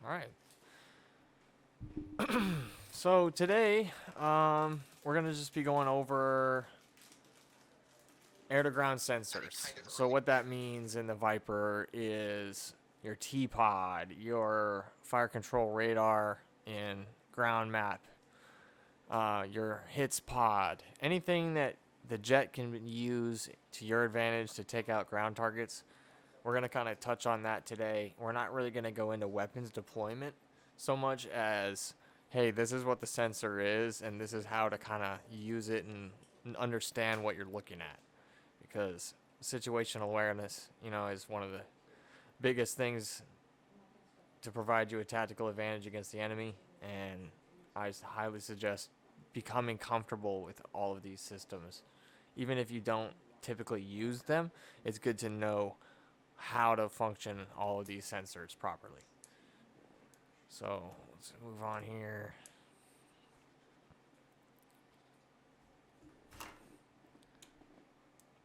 All right. So today, we're gonna just be going over air-to-ground sensors. So what that means in the Viper is your T-pod, your fire control radar in ground map, your hits pod, anything that the jet can use to your advantage to take out ground targets. We're going to kind of touch on that today. We're not really going to go into weapons deployment so much as, hey, this is what the sensor is, and this is how to kind of use it and understand what you're looking at. Because situational awareness, is one of the biggest things to provide you a tactical advantage against the enemy. And I highly suggest becoming comfortable with all of these systems. Even if you don't typically use them, it's good to know how to function all of these sensors properly. So let's move on here.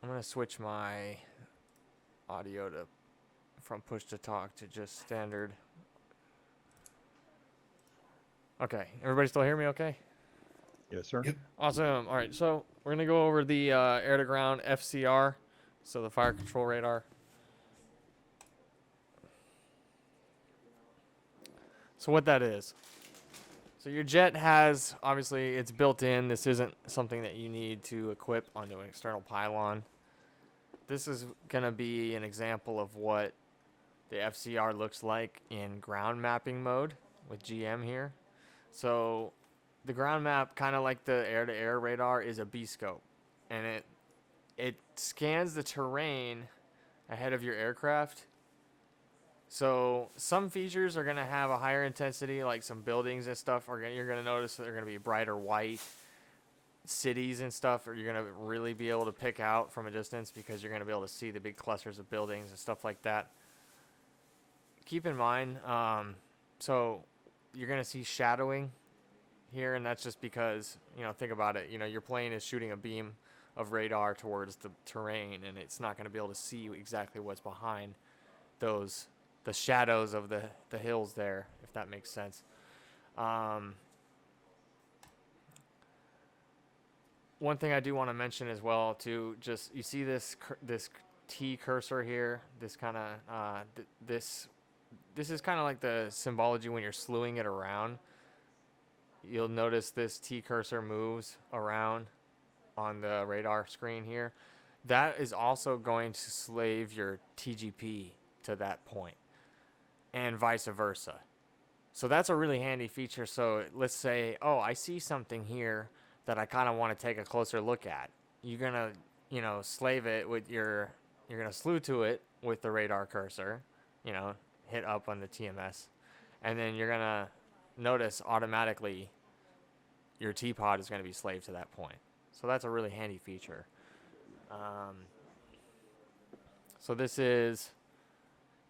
I'm going to switch my audio from push to talk to just standard. Okay, everybody still hear me okay? Yes, sir. Yep. Awesome. All right, so we're going to go over the air-to-ground FCR, so the fire control radar. So what that is. So your jet has, obviously, it's built in. This isn't something that you need to equip onto an external pylon. This is going to be an example of what the FCR looks like in ground mapping mode with GM here. So the ground map, kind of like the air-to-air radar, is a B-scope. And it scans the terrain ahead of your aircraft. So some features are going to have a higher intensity, like some buildings and stuff. You're going to notice that they're going to be brighter white. Cities and stuff, or you're going to really be able to pick out from a distance because you're going to be able to see the big clusters of buildings and stuff like that. Keep in mind, so you're going to see shadowing here, and that's just because, think about it. Your plane is shooting a beam of radar towards the terrain, and it's not going to be able to see exactly what's behind the shadows of the hills there, if that makes sense. One thing I do want to mention as well, too, just you see this T cursor here. This kind of this is kind of like the symbology when you're slewing it around. You'll notice this T cursor moves around on the radar screen here. That is also going to slave your TGP to that point, and vice versa. So that's a really handy feature. So let's say, oh, I see something here that I kind of want to take a closer look at. You're going to, slave it with you're going to slew to it with the radar cursor, hit up on the TMS. And then you're going to notice automatically your T-pod is going to be slaved to that point. So that's a really handy feature. So this is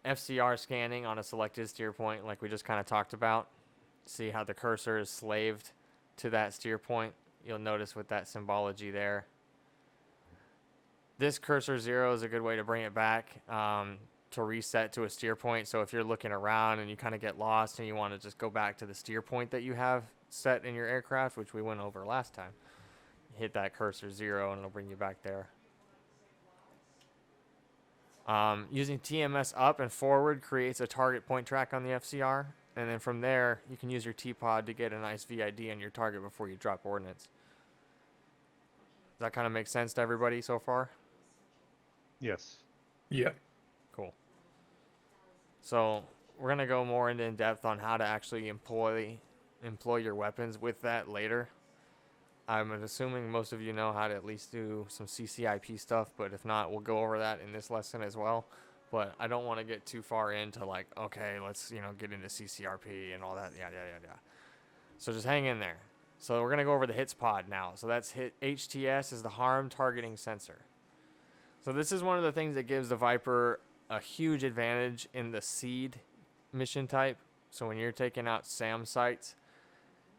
FCR scanning on a selected steer point, like we just kind of talked about. See how the cursor is slaved to that steer point. You'll notice with that symbology there. This cursor 0 is a good way to bring it back to reset to a steer point. So if you're looking around and you kind of get lost and you want to just go back to the steer point that you have set in your aircraft, which we went over last time, hit that cursor 0 and it'll bring you back there. Using TMS up and forward creates a target point track on the FCR. And then from there, you can use your T-pod to get a nice VID on your target before you drop ordnance. Does that kind of make sense to everybody so far? Yes. Yep. Cool. So we're going to go more in depth on how to actually employ your weapons with that later. I'm assuming most of you know how to at least do some CCIP stuff, but if not, we'll go over that in this lesson as well. But I don't want to get too far into like, okay, let's, get into CCRP and all that, yeah. So just hang in there. So we're going to go over the hits pod now. So that's HTS is the harm targeting sensor. So this is one of the things that gives the Viper a huge advantage in the seed mission type. So when you're taking out SAM sites,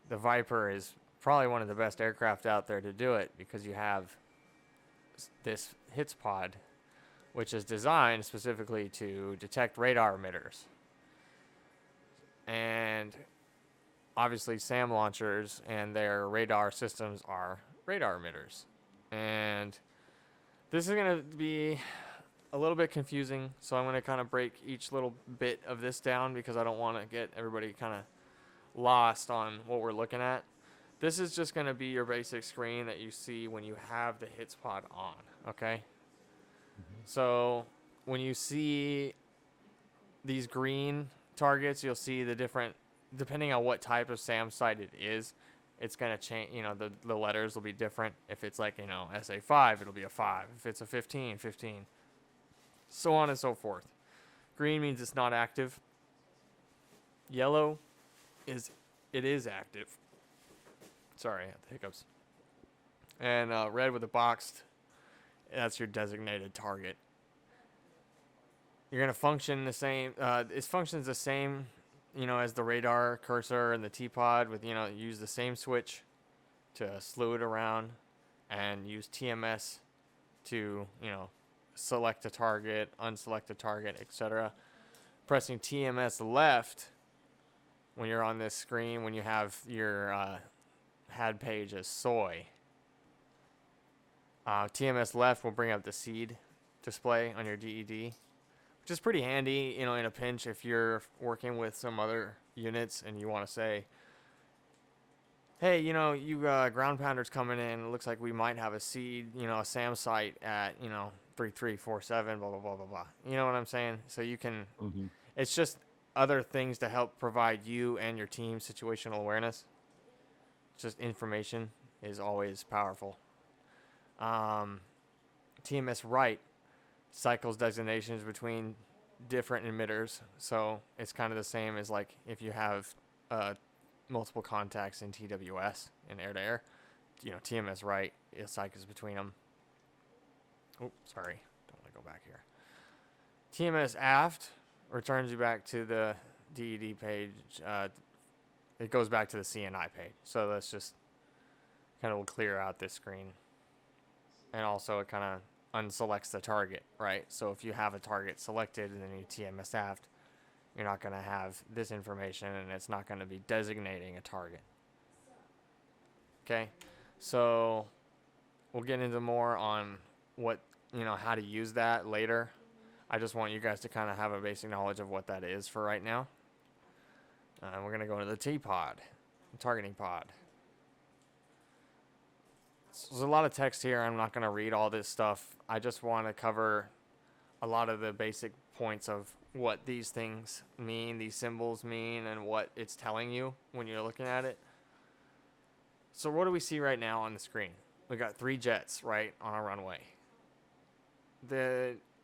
the Viper is probably one of the best aircraft out there to do it because you have this hits pod, which is designed specifically to detect radar emitters. And obviously SAM launchers and their radar systems are radar emitters. And this is going to be a little bit confusing, so I'm going to kind of break each little bit of this down because I don't want to get everybody kind of lost on what we're looking at. This is just going to be your basic screen that you see when you have the hits pod on, okay? So when you see these green targets, you'll see the different, depending on what type of SAM site it is, it's going to change, the letters will be different. If it's like, SA5, it'll be a 5. If it's a 15, 15. So on and so forth. Green means it's not active. Yellow is active. Sorry, I had the hiccups. And red with a boxed, that's your designated target. You're going to function the same. It functions the same, as the radar cursor and the T-pod with, use the same switch to slew it around and use TMS to, select a target, unselect a target, etc. Pressing TMS left when you're on this screen, when you have your HAD page as soy. TMS left will bring up the seed display on your DED, which is pretty handy, in a pinch if you're working with some other units and you want to say, hey, you ground pounders coming in. It looks like we might have a seed, a SAM site at, 3347, blah, blah, blah, blah, blah. You know what I'm saying? So you can, it's just other things to help provide you and your team situational awareness. Just information is always powerful. TMS right cycles designations between different emitters. So it's kind of the same as like if you have multiple contacts in TWS in air-to-air, TMS right, it cycles between them. Oh, sorry. Don't want to go back here. TMS aft returns you back to the DED page. It goes back to the CNI page. So let's just kind of clear out this screen. And also it kind of unselects the target, right? So if you have a target selected and then you TMS aft, you're not going to have this information and it's not going to be designating a target. Okay, so we'll get into more on what, how to use that later. I just want you guys to kind of have a basic knowledge of what that is for right now. We're going to go into the T-pod, the targeting pod. So there's a lot of text here. I'm not going to read all this stuff. I just want to cover a lot of the basic points of what these things mean, these symbols mean, and what it's telling you when you're looking at it. So what do we see right now on the screen? We got 3 jets, right, on a runway.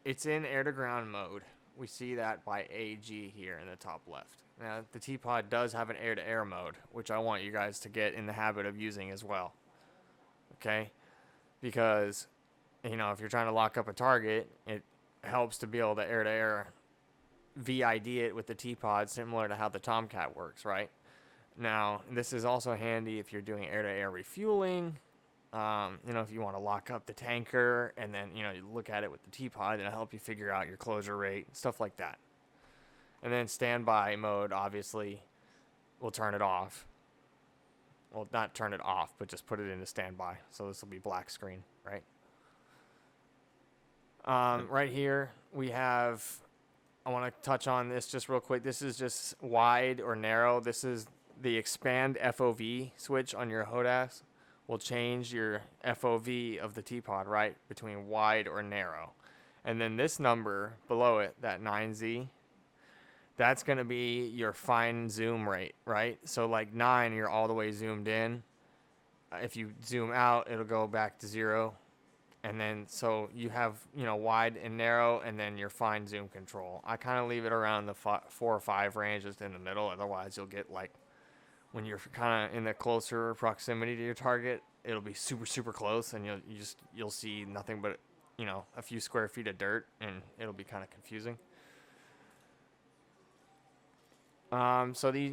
It's in air-to-ground mode. We see that by AG here in the top left. Now, the T-pod does have an air-to-air mode, which I want you guys to get in the habit of using as well. Okay? Because, if you're trying to lock up a target, it helps to be able to air-to-air VID it with the T-pod, similar to how the Tomcat works, right? Now, this is also handy if you're doing air-to-air refueling. If you want to lock up the tanker and then, you look at it with the T-pod, it'll help you figure out your closure rate, stuff like that. And then standby mode, obviously, will turn it off. Well, not turn it off, but just put it into standby. So this will be black screen, right? Right here, we have, I want to touch on this just real quick. This is just wide or narrow. This is the expand FOV switch on your HODAS. Will change your FOV of the T-pod, right, between wide or narrow. And then this number below it, that 9Z, that's going to be your fine zoom rate, right? So like 9, you're all the way zoomed in. If you zoom out, it'll go back to 0. And then so you have, wide and narrow, and then your fine zoom control. I kind of leave it around the 4 or 5 range, just in the middle. Otherwise, you'll get like, when you're kind of in the closer proximity to your target, it'll be super, super close, and you'll see nothing but, a few square feet of dirt, and it'll be kind of confusing. So these,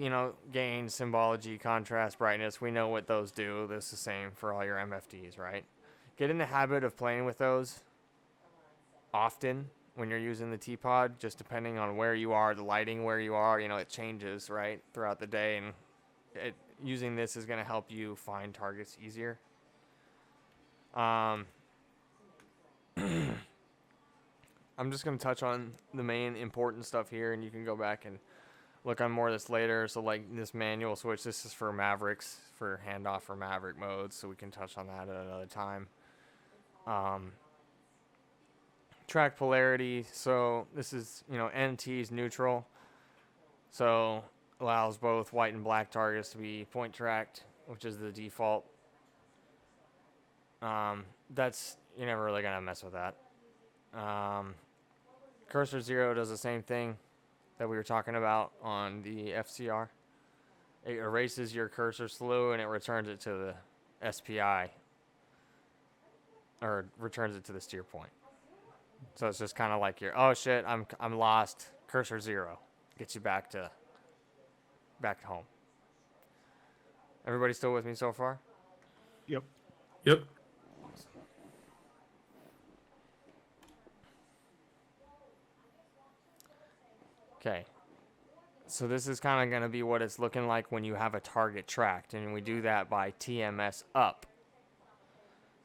gain, symbology, contrast, brightness, we know what those do. This is the same for all your MFDs, right? Get in the habit of playing with those often when you're using the T-Pod, just depending on where you are, the lighting where you are, it changes, right, throughout the day, and using this is going to help you find targets easier. I'm just going to touch on the main important stuff here, and you can go back and look on more of this later. So like this manual switch, this is for Mavericks, for handoff for Maverick modes, so we can touch on that at another time. Track polarity, so this is, NT is neutral, so allows both white and black targets to be point tracked, which is the default. You're never really gonna mess with that. Cursor 0 does the same thing that we were talking about on the FCR. It erases your cursor slew and it returns it to the SPI, or returns it to the steer point. So it's just kind of like your, oh shit, I'm lost. Cursor 0 gets you back to home. Everybody still with me so far? Yep. Yep. Okay. So this is kind of going to be what it's looking like when you have a target tracked, and we do that by TMS up.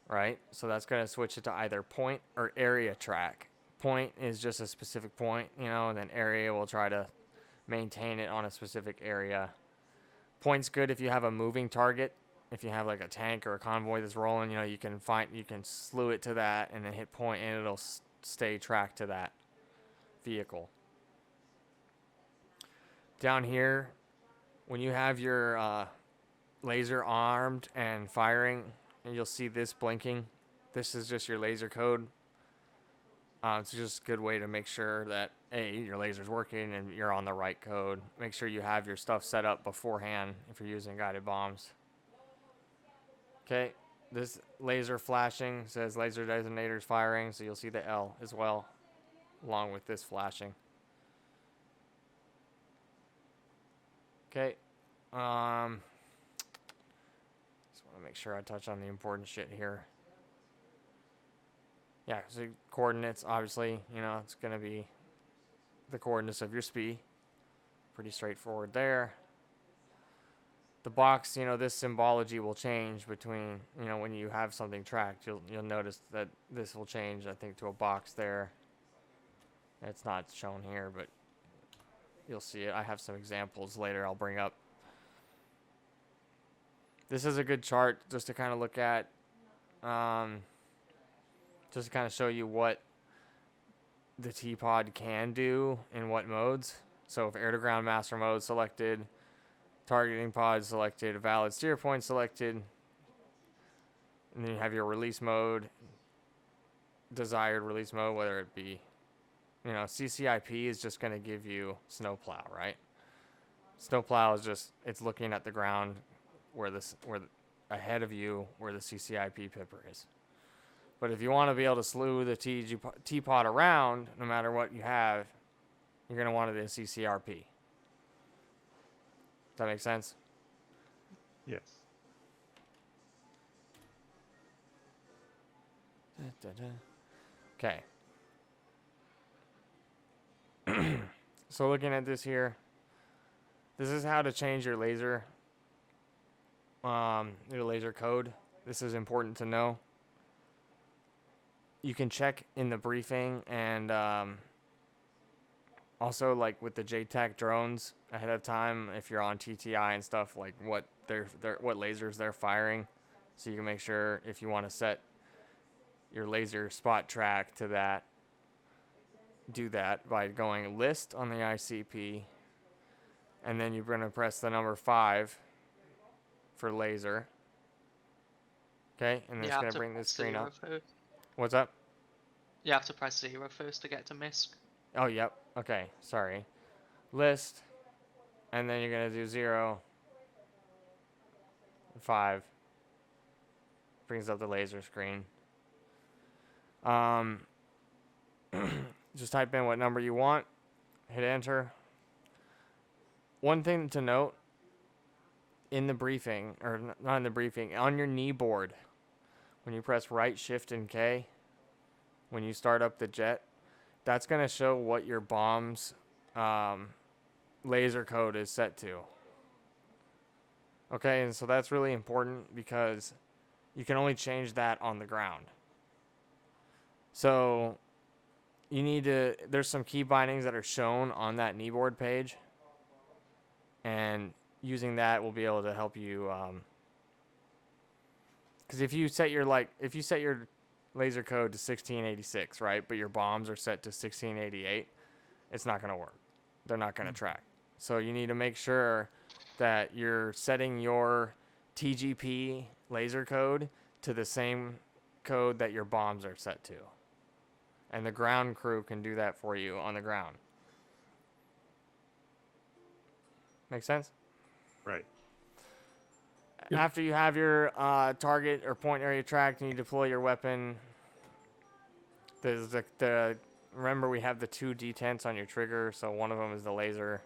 Right? So that's going to switch it to either point or area track. Point is just a specific point, and then area will try to maintain it on a specific area. Point's good if you have a moving target. If you have like a tank or a convoy that's rolling, you can slew it to that and then hit point, and it'll stay tracked to that vehicle. Down here, when you have your laser armed and firing, and you'll see this blinking. This is just your laser code. It's just a good way to make sure that your laser's working and you're on the right code. Make sure you have your stuff set up beforehand if you're using guided bombs. Okay, this laser flashing says laser designator's firing, so you'll see the L as well, along with this flashing. Okay, just want to make sure I touch on the important shit here. Yeah, so coordinates, obviously, it's going to be the coordinates of your SPI. Pretty straightforward there. The box, this symbology will change between, when you have something tracked. You'll notice that this will change, I think, to a box there. It's not shown here, but you'll see it. I have some examples later I'll bring up. This is a good chart just to kind of look at, just to kind of show you what the T-Pod can do in what modes. So if air-to-ground master mode selected, targeting pod selected, valid steer point selected, and then you have your release mode, desired release mode, whether it be, CCIP is just going to give you snowplow, right? Snowplow is just, it's looking at the ground where ahead of you where the CCIP pipper is. But if you want to be able to slew the T-Pod around, no matter what you have, you're going to want it in CCRP. Does that make sense? Yes. Okay. So looking at this here, this is how to change your laser code. This is important to know. You can check in the briefing, and also like with the JTAC drones ahead of time, if you're on TTI and stuff, like what lasers they're firing, so you can make sure if you want to set your laser spot track to that, do that by going list on the ICP, and then you're going to press the number 5 for laser. Okay, and then it's going to bring this screen up. What's up? You have to press 0 first to get to MISC. Oh, yep. Okay, sorry. List, and then you're going to do 0, 5. Brings up the laser screen. Just type in what number you want, hit enter. One thing to note in the briefing, or not in the briefing, on your knee board, when you press right shift and K, when you start up the jet, that's going to show what your bomb's laser code is set to. Okay, and so that's really important because you can only change that on the ground. So you need to, there's some key bindings that are shown on that kneeboard page, and using that will be able to help you, because if you set your laser code to 1686, right, but your bombs are set to 1688, it's not going to work. They're not going to track. So you need to make sure that you're setting your TGP laser code to the same code that your bombs are set to. And the ground crew can do that for you on the ground. Make sense? Right. Yep. After you have your target or point area tracked and you deploy your weapon, there's remember we have the 2 detents on your trigger, so one of them is the laser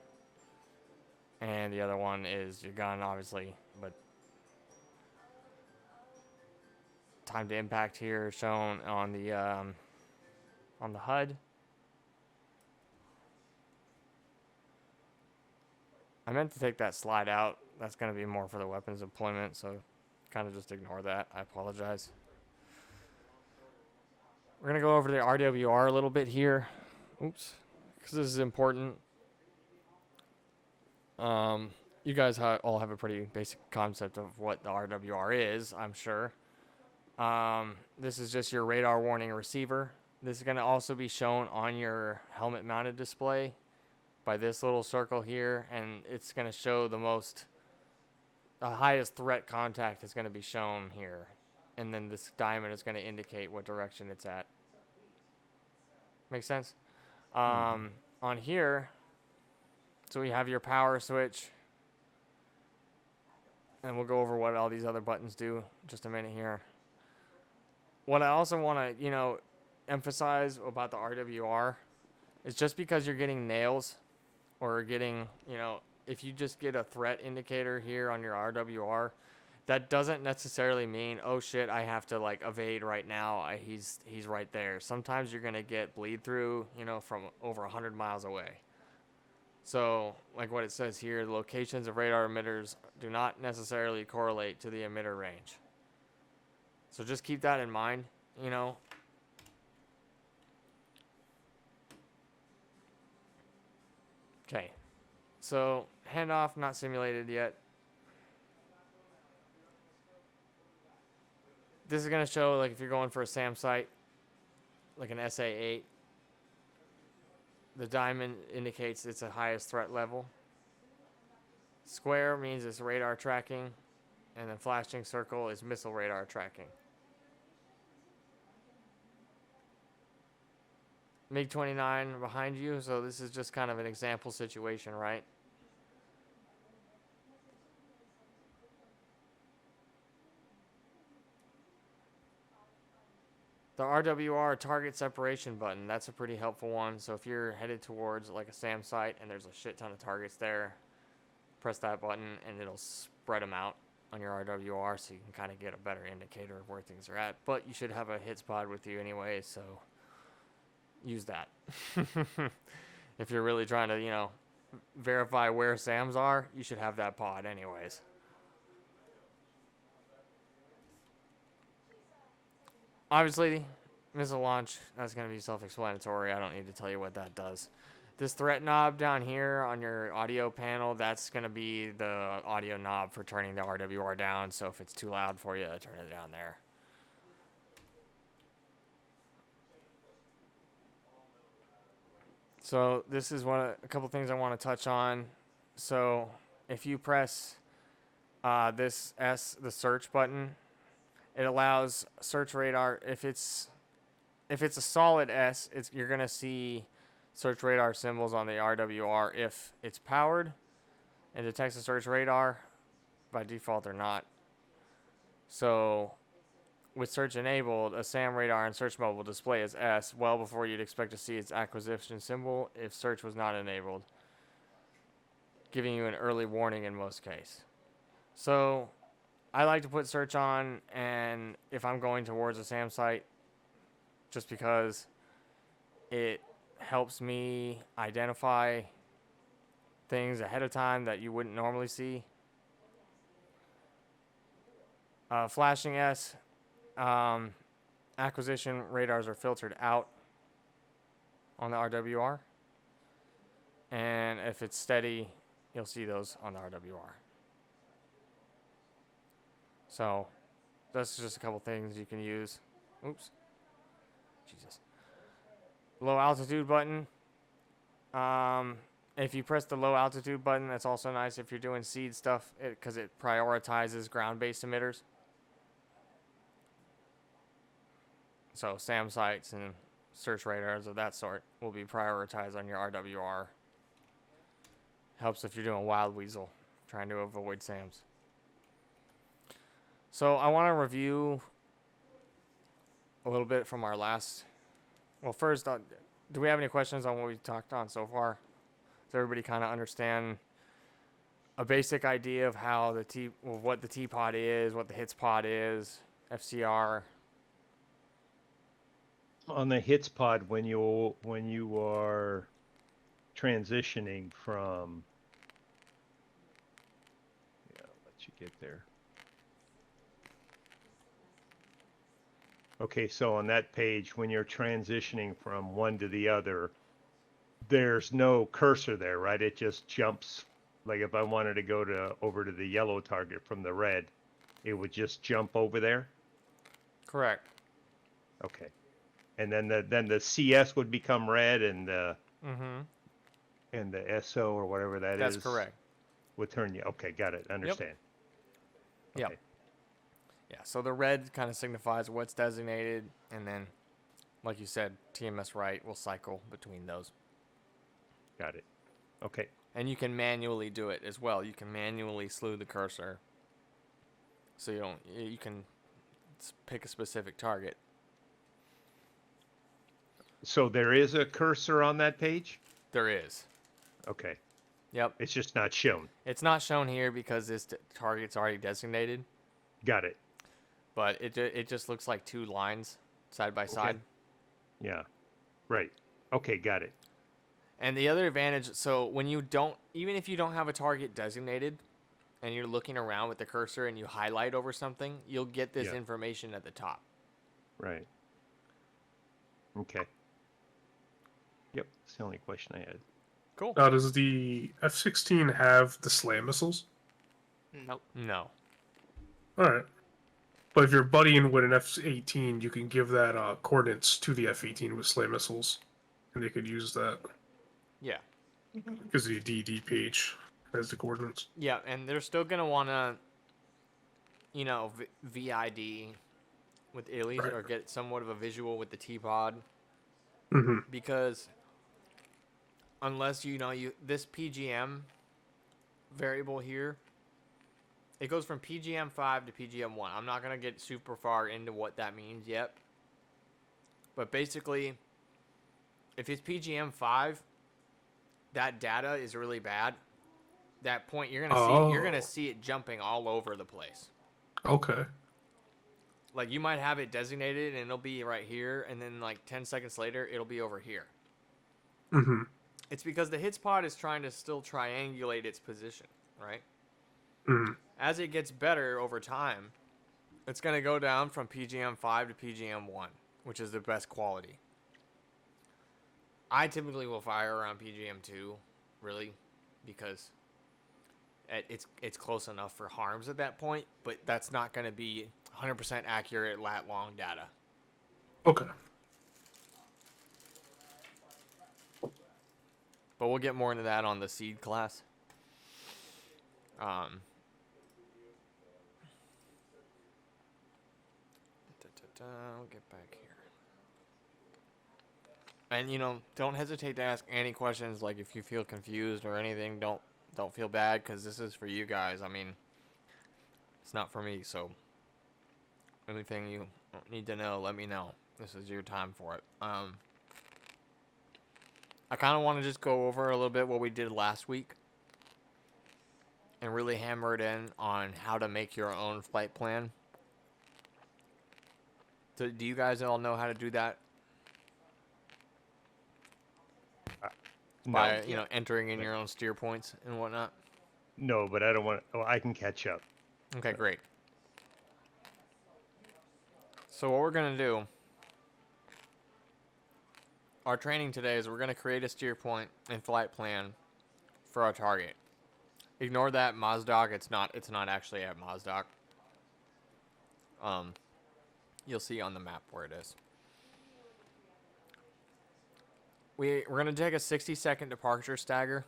and the other one is your gun, obviously, but time to impact here is shown on the HUD. I meant to take that slide out. That's going to be more for the weapons deployment, so kind of just ignore that. I apologize. We're going to go over the RWR a little bit here. Oops. Because this is important. You guys all have a pretty basic concept of what the RWR is, I'm sure. This is just your radar warning receiver. This is going to also be shown on your helmet mounted display by this little circle here, and it's going to show the highest threat contact is going to be shown here, and then this diamond is going to indicate what direction it's at. Make sense? On here, so we have your power switch, and we'll go over what all these other buttons do in just a minute here. What I also want to, emphasize about the RWR is just because you're getting nails or getting, if you just get a threat indicator here on your RWR, that doesn't necessarily mean, oh shit, I have to evade right now. He's right there. Sometimes you're going to get bleed through, from over 100 miles away. So, like what it says here, the locations of radar emitters do not necessarily correlate to the emitter range. So just keep that in mind, Okay, so handoff not simulated yet. This is going to show if you're going for a SAM site, like an SA-8. The diamond indicates it's the highest threat level. Square means it's radar tracking, and then flashing circle is missile radar tracking. MiG-29 behind you, so this is just kind of an example situation, right? The RWR target separation button, that's a pretty helpful one. So if you're headed towards a SAM site and there's a shit ton of targets there, press that button and it'll spread them out on your RWR so you can kind of get a better indicator of where things are at. But you should have a hit spot with you anyway, so use that. If you're really trying to, verify where SAMs are, you should have that pod anyways. Obviously, missile launch, that's going to be self-explanatory. I don't need to tell you what that does. This threat knob down here on your audio panel, that's going to be the audio knob for turning the RWR down. So if it's too loud for you, turn it down there. So this is a couple things I want to touch on. So if you press this S, the search button, it allows search radar. If it's a solid S, you're gonna see search radar symbols on the RWR if it's powered and detects a search radar. By default, they're not. So with search enabled, a SAM radar in search mode will display as S well before you'd expect to see its acquisition symbol if search was not enabled, giving you an early warning in most cases. So I like to put search on, and if I'm going towards a SAM site, just because it helps me identify things ahead of time that you wouldn't normally see. Flashing S, acquisition radars are filtered out on the RWR. And if it's steady, you'll see those on the RWR. So that's just a couple things you can use. Oops. Jesus. Low altitude button. If you press the low altitude button, that's also nice if you're doing seed stuff because it prioritizes ground-based emitters. So SAM sites and search radars of that sort will be prioritized on your RWR. Helps if you're doing wild weasel, trying to avoid SAMs. So I want to review a little bit from our last. Well, first, do we have any questions on what we talked on so far? Does everybody kind of understand a basic idea of how what the T-pod is, what the hits pod is, FCR? On the hits pod, when you are transitioning from, yeah, I'll let you get there. Okay, so on that page, when you're transitioning from one to the other, there's no cursor there, right? It just jumps. Like if I wanted to go over to the yellow target from the red, it would just jump over there. Correct. Okay, and then the CS would become red, and Mm-hmm. and the SO or whatever that That's is correct. would turn you. Okay, got it. Understand. Yep. Okay. Yeah, so the red kind of signifies what's designated, and then, like you said, TMS right will cycle between those. Got it. Okay. And you can manually do it as well. You can manually slew the cursor, so you can pick a specific target. So there is a cursor on that page? There is. Okay. Yep. It's just not shown. It's not shown here because this target's already designated, Got it. but it just looks like two lines side by side. Yeah. Right. Okay, got it. And the other advantage, so when you even if you don't have a target designated and you're looking around with the cursor and you highlight over something, you'll get this information at the top. Right. Okay. Yep, that's the only question I had. Cool. Now, does the F-16 have the SLAM missiles? Nope. No. Alright. But if you're buddying with an F-18, you can give that coordinates to the F-18 with SLAM missiles. And they could use that. Yeah. Because the DD page has the coordinates. Yeah, and they're still going to want to, VID with ILIs Right. or get somewhat of a visual with the T-pod. Mm-hmm. Because unless this PGM variable here, it goes from PGM5 to PGM1. I'm not going to get super far into what that means yet. But basically, if it's PGM5, that data is really bad. That point you're going to see it jumping all over the place. Okay. Like you might have it designated and it'll be right here, and then like 10 seconds later it'll be over here. Mm-hmm. It's because the hits pod is trying to still triangulate its position, right? Mm-hmm. As it gets better over time, it's going to go down from PGM5 to PGM1, which is the best quality. I typically will fire around PGM2, really, because it's close enough for harms at that point, but that's not going to be 100% accurate lat-long data. Okay. But we'll get more into that on the seed class. We'll get back here. And don't hesitate to ask any questions. Like if you feel confused or anything, don't feel bad because this is for you guys. I mean, it's not for me. So anything you need to know, let me know. This is your time for it. I kind of want to just go over a little bit what we did last week and really hammer it in on how to make your own flight plan. So do you guys all know how to do that? by No, entering in No. your own steer points and whatnot? no, but I don't want. Oh, I can catch up. Okay, great. So what we're gonna do, our training today is we're gonna create a steer point and flight plan for our target. Ignore that Mozdok. It's not actually at Mozdok. You'll see on the map where it is. We're gonna take a 60-second departure stagger.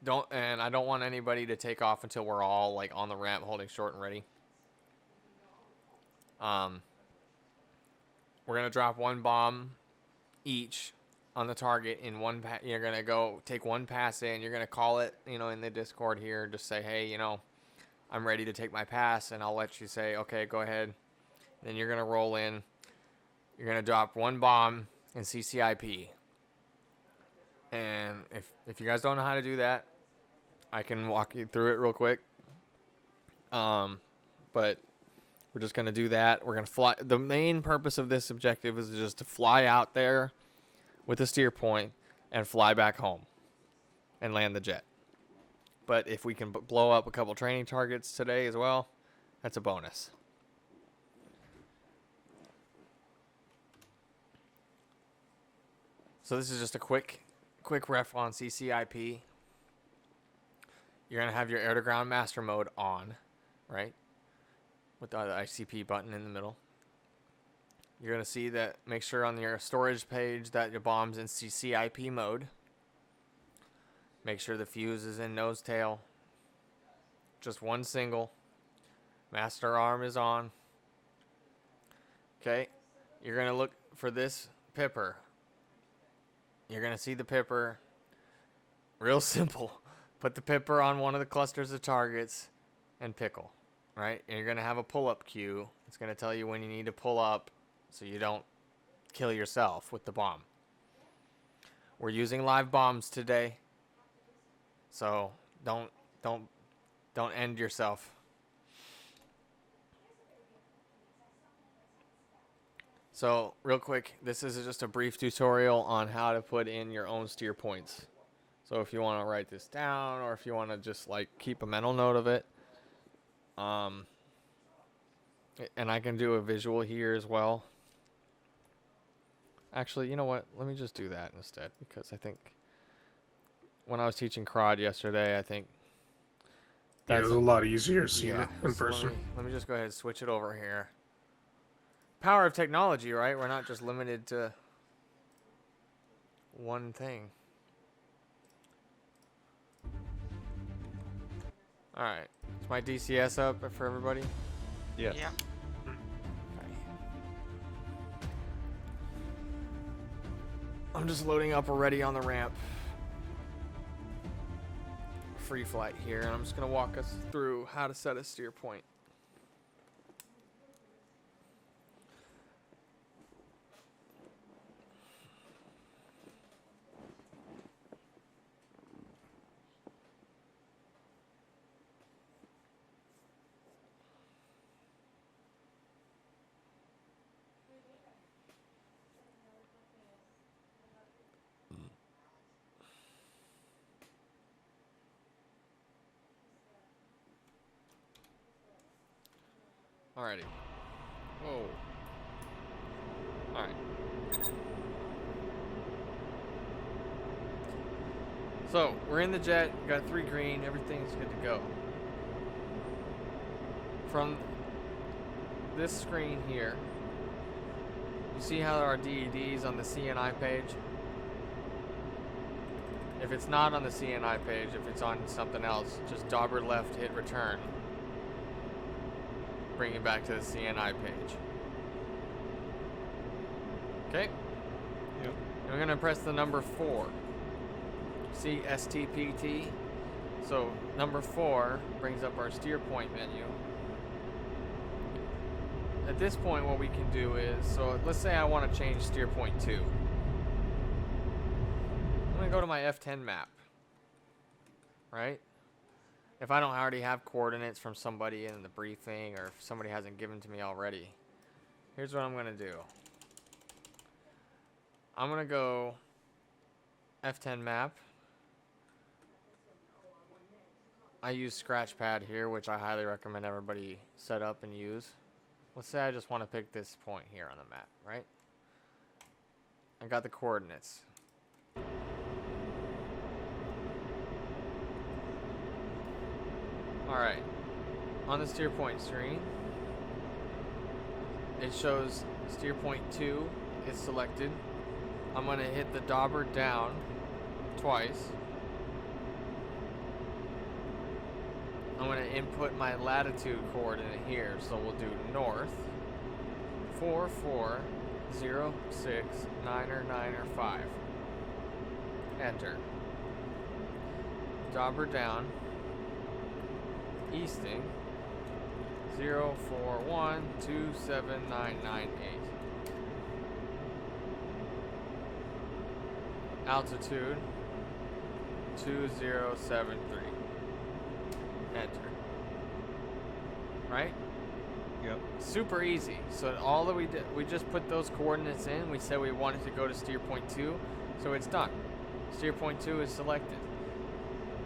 I don't want anybody to take off until we're all like on the ramp holding short and ready. We're gonna drop one bomb each on the target in one you're gonna go take one pass in. You're gonna call it, in the Discord here. Just say, hey, I'm ready to take my pass, and I'll let you say, okay, go ahead. Then you're gonna roll in. You're gonna drop one bomb in CCIP. And if you guys don't know how to do that, I can walk you through it real quick. But we're just gonna do that. We're gonna fly. The main purpose of this objective is just to fly out there with a steer point and fly back home and land the jet. But if we can blow up a couple training targets today as well, that's a bonus. So this is just a quick ref on CCIP. You're going to have your air-to-ground master mode on, right? With the ICP button in the middle. You're going to see that, make sure on your storage page that your bomb's in CCIP mode. Make sure the fuse is in nose tail. Just one single. Master arm is on. Okay. You're going to look for this pipper. You're going to see the pipper. Real simple. Put the pipper on one of the clusters of targets and pickle, right? And you're going to have a pull-up cue. It's going to tell you when you need to pull up so you don't kill yourself with the bomb. We're using live bombs today. So don't end yourself. So real quick, this is just a brief tutorial on how to put in your own steer points. So if you want to write this down, or if you want to just like keep a mental note of it, and I can do a visual here as well. Actually, you know what? Let me just do that instead, because I think when I was teaching CROD yesterday, I think Yeah, it was a lot easier seeing yeah. it in So person. let me just go ahead and switch it over here. Power of technology, right? We're not just limited to one thing. Alright. Is my DCS up for everybody? Yes. Yeah. Okay. I'm just loading up already on the ramp. Free flight here, and I'm just going to walk us through how to set a steer point. Alrighty. Whoa. Alright. So, we're in the jet, got 3 green, everything's good to go. From this screen here, you see how our DED's on the CNI page? If it's not on the CNI page, if it's on something else, just dauber left, hit return. Bring it back to the CNI page. Okay? Yep. And we're going to press the number 4. See STPT? So number 4 brings up our steer point menu. At this point, what we can do is, so let's say I want to change steer point 2. I'm going to go to my F10 map. Right? If I don't already have coordinates from somebody in the briefing, or if somebody hasn't given to me already, here's what I'm going to do. I'm going to go F10 map. I use Scratchpad here, which I highly recommend everybody set up and use. Let's say I just want to pick this point here on the map, right? I got the coordinates. Alright. On the steer point screen, it shows steer point 2 is selected. I'm going to hit the dauber down twice. I'm going to input my latitude coordinate here, so we'll do north 44069905. Enter. Dauber down, easting 041279998. Altitude 2073. Enter. Right? Yep. Super easy. So all that we did, we just put those coordinates in. We said we wanted to go to steer point 2, so it's done. Steer point 2 is selected.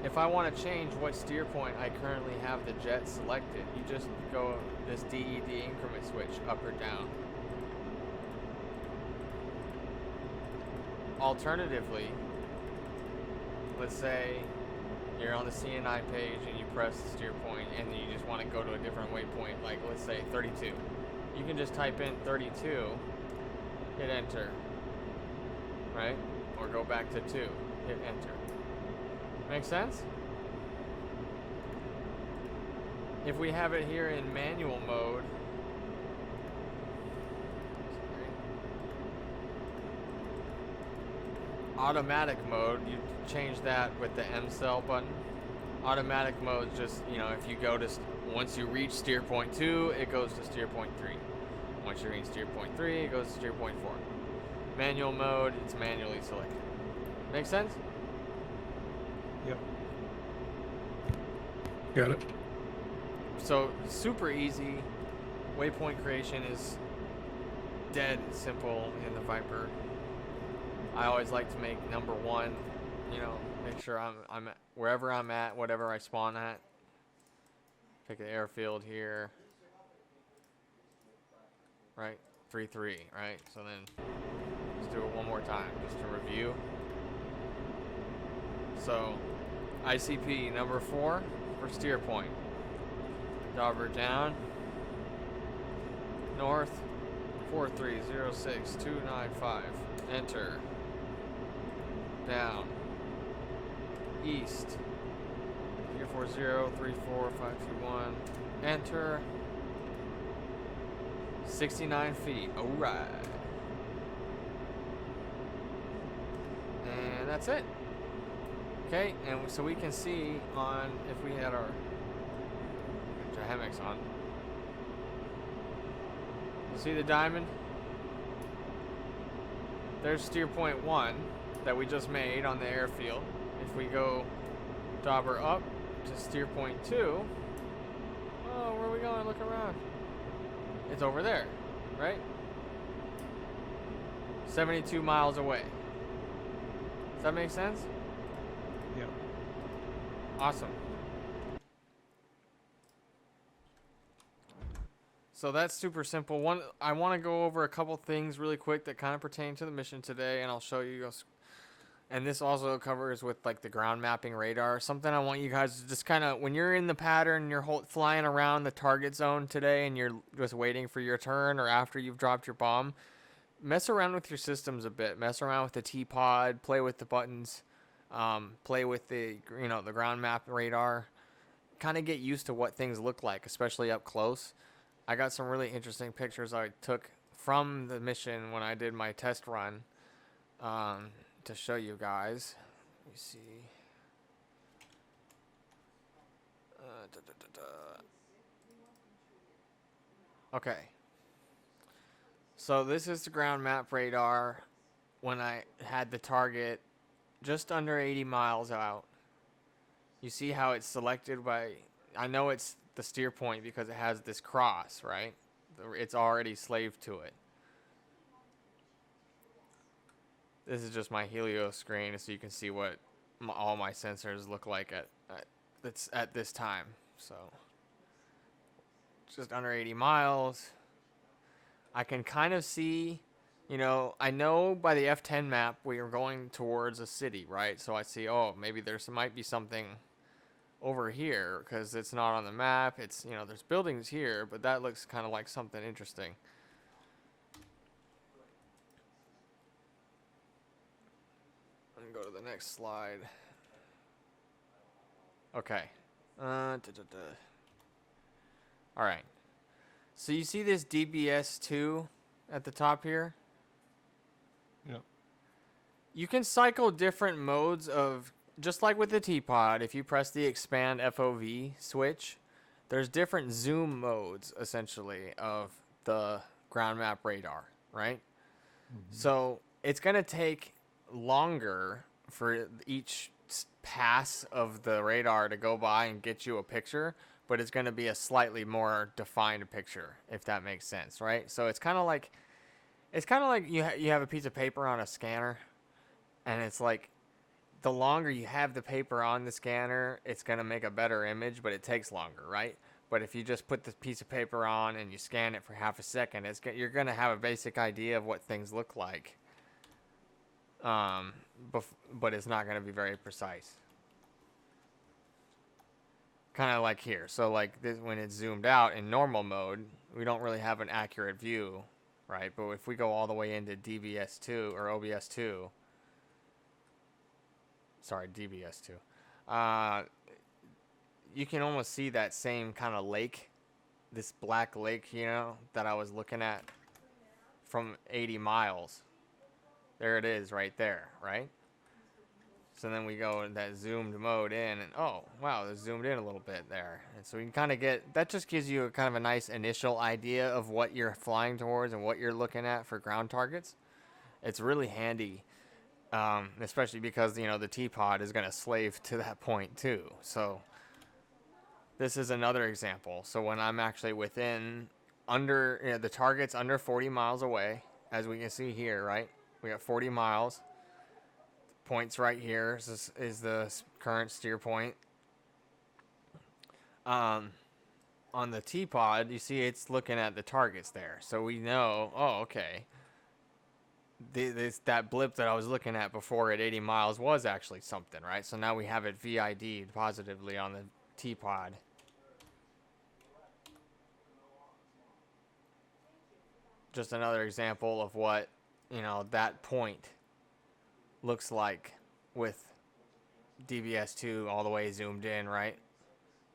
If I want to change what steer point I currently have the jet selected, you just go this DED increment switch up or down. Alternatively, let's say you're on the CNI page and you press the steer point and you just want to go to a different waypoint, like let's say 32. You can just type in 32, hit enter, right? Or go back to 2, hit enter. Make sense? If we have it here in manual mode, automatic mode, you change that with the M cell button. Automatic mode is just, you know, if you go to, once you reach steer point 2, it goes to steer point 3. Once you reach steer point 3, it goes to steer point 4. Manual mode, it's manually selected. Make sense? Yep. Got it. So super easy. Waypoint creation is dead simple in the Viper. I always like to make number 1, you know, make sure I'm at, wherever I'm at, whatever I spawn at. Pick the airfield here. Right? 3-3, right? So then let's do it one more time just to review. So ICP number 4 for steer point. Dauber down. North 4306295. Enter. Down. East 340-34521. Enter. 69 feet. Alright. And that's it. Okay, and so we can see on, if we had our hammocks on. See the diamond? There's steer point 1 that we just made on the airfield. If we go dauber up to steer point 2, oh, where are we going? Look around. It's over there, right? 72 miles away. Does that make sense? Yep. Awesome. So that's super simple. I want to go over a couple things really quick that kind of pertain to the mission today, and I'll show you. And this also covers with like the ground mapping radar. Something I want you guys to just kind of, when you're in the pattern, you're flying around the target zone today, and you're just waiting for your turn, or after you've dropped your bomb, mess around with your systems a bit. Mess around with the T-pod, play with the buttons, play with the the ground map radar. Kind of get used to what things look like, especially up close. I got some really interesting pictures I took from the mission when I did my test run to show you guys. Let me see. Okay. So this is the ground map radar when I had the target just under 80 miles out. You see how it's selected by, I know it's the steer point because it has this cross, right? It's already slaved to it. This is just my Helio screen, so you can see what all my sensors look like at this time. So just under 80 miles. I can kind of see, I know by the F10 map we are going towards a city, right? So I see, oh, maybe might be something over here because it's not on the map. It's, there's buildings here, but that looks kind of like something interesting. Go to the next slide. Okay. All right. So you see this DBS2 at the top here? Yeah. You can cycle different modes of, just like with the T-Pod, if you press the expand FOV switch, there's different zoom modes, essentially, of the ground map radar, right? So it's going to take longer for each pass of the radar to go by and get you a picture, but it's going to be a slightly more defined picture, if that makes sense, right? So it's kind of like you have a piece of paper on a scanner, and it's like the longer you have the paper on the scanner, it's going to make a better image, but it takes longer, right? But if you just put the piece of paper on and you scan it for half a second, you're going to have a basic idea of what things look like. But it's not going to be very precise. Kind of like here. So like this, when it's zoomed out in normal mode, we don't really have an accurate view, right? But if we go all the way into DBS2 or OBS2, sorry, DBS2, you can almost see that same kind of lake, this black lake, that I was looking at from 80 miles. There it is right there, right? So then we go in that zoomed mode in, and oh, wow, it's zoomed in a little bit there. And so we can kind of that just gives you kind of a nice initial idea of what you're flying towards and what you're looking at for ground targets. It's really handy, especially because, the T-Pod is going to slave to that point too. So this is another example. So when I'm actually the target's under 40 miles away, as we can see here, right? We got 40 miles. Points right here is the current steer point. On the T-Pod, you see it's looking at the targets there. So we know, oh, okay. That blip that I was looking at before at 80 miles was actually something, right? So now we have it VID'd positively on the T-Pod. Just another example of what, that point looks like with DBS2 all the way zoomed in, right?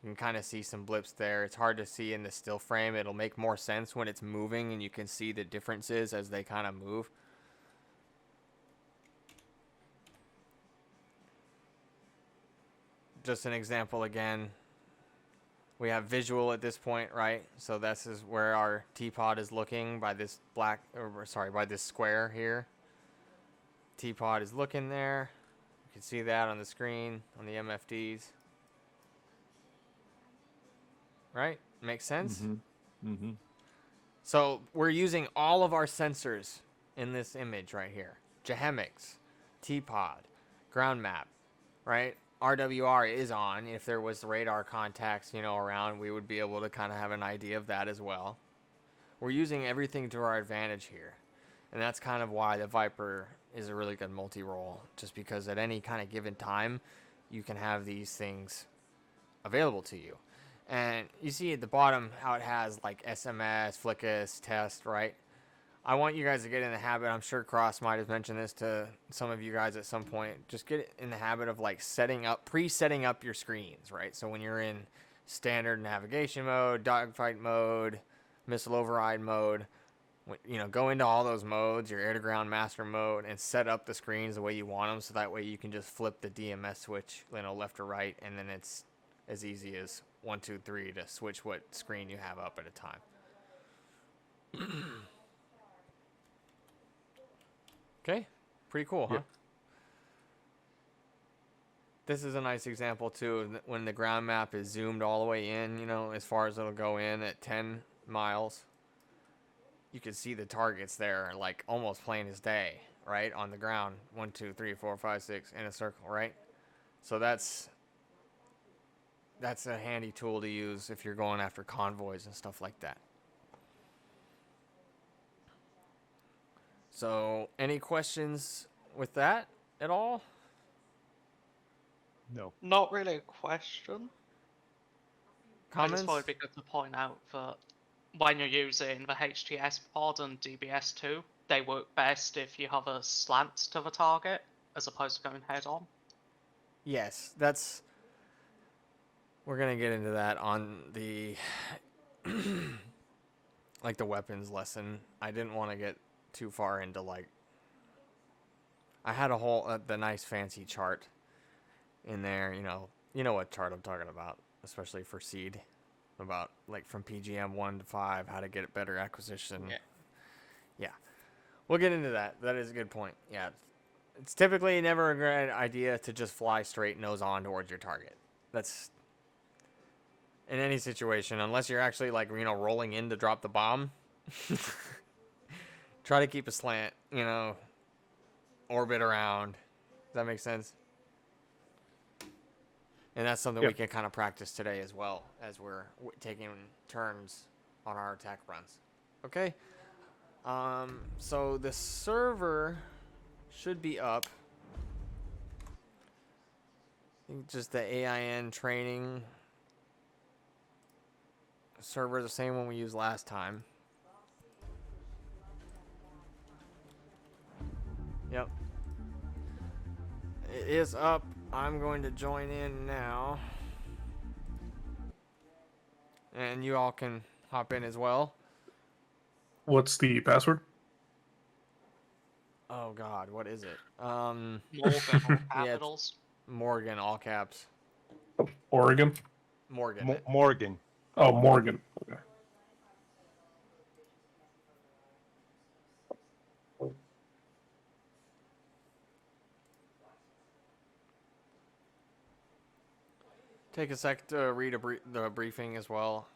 You can kind of see some blips there. It's hard to see in the still frame. It'll make more sense when it's moving and you can see the differences as they kind of move. Just an example again. We have visual at this point, right? So this is where our T-Pod is looking by this by this square here. T-Pod is looking there. You can see that on the screen, on the MFDs. Right? Makes sense? Mm-hmm. Mm-hmm. So we're using all of our sensors in this image right here. Jahemics, T-Pod, ground map, right? RWR is on. If there was radar contacts, around, we would be able to kind of have an idea of that as well. We're using everything to our advantage here. And that's kind of why the Viper is a really good multi-role, just because at any kind of given time, you can have these things available to you. And you see at the bottom how it has like SMS, Flickus, test, right? I want you guys to get in the habit, I'm sure Cross might have mentioned this to some of you guys at some point, just get in the habit of like pre-setting up your screens, right? So when you're in standard navigation mode, dogfight mode, missile override mode, go into all those modes, your air-to-ground master mode, and set up the screens the way you want them, so that way you can just flip the DMS switch, left or right, and then it's as easy as 1, 2, 3 to switch what screen you have up at a time. Okay, pretty cool, huh? Yep. This is a nice example too, when the ground map is zoomed all the way in, as far as it'll go in at 10 miles. You can see the targets there, like almost plain as day, right, on the ground. 1, 2, 3, 4, 5, 6 in a circle, right? So that's a handy tool to use if you're going after convoys and stuff like that. So, any questions with that at all? No. Not really a question. I just Comments? thought it'd be good to point out that when you're using the HTS pod and DBS2, they work best if you have a slant to the target as opposed to going head on. Yes, we're going to get into that on the like the weapons lesson. I didn't want to get too far into like I had a whole the nice fancy chart in there, you know what chart I'm talking about, especially for seed, about like from PGM 1 to 5 how to get better acquisition. Yeah. We'll get into that. That is a good point. Yeah. It's typically never a great idea to just fly straight nose on towards your target. That's in any situation, unless you're actually like, rolling in to drop the bomb. Try to keep a slant, orbit around. Does that make sense? And that's something we can kind of practice today as well as we're taking turns on our attack runs. Okay? So the server should be up. I think just the AIN training server, the same one we used last time. Yep. It is up. I'm going to join in now. And you all can hop in as well. What's the password? Oh God, what is it? Morgan or capitals. Morgan, all caps. Oregon? Morgan. Morgan. Oh, Morgan. Okay. Take a sec to read the briefing as well.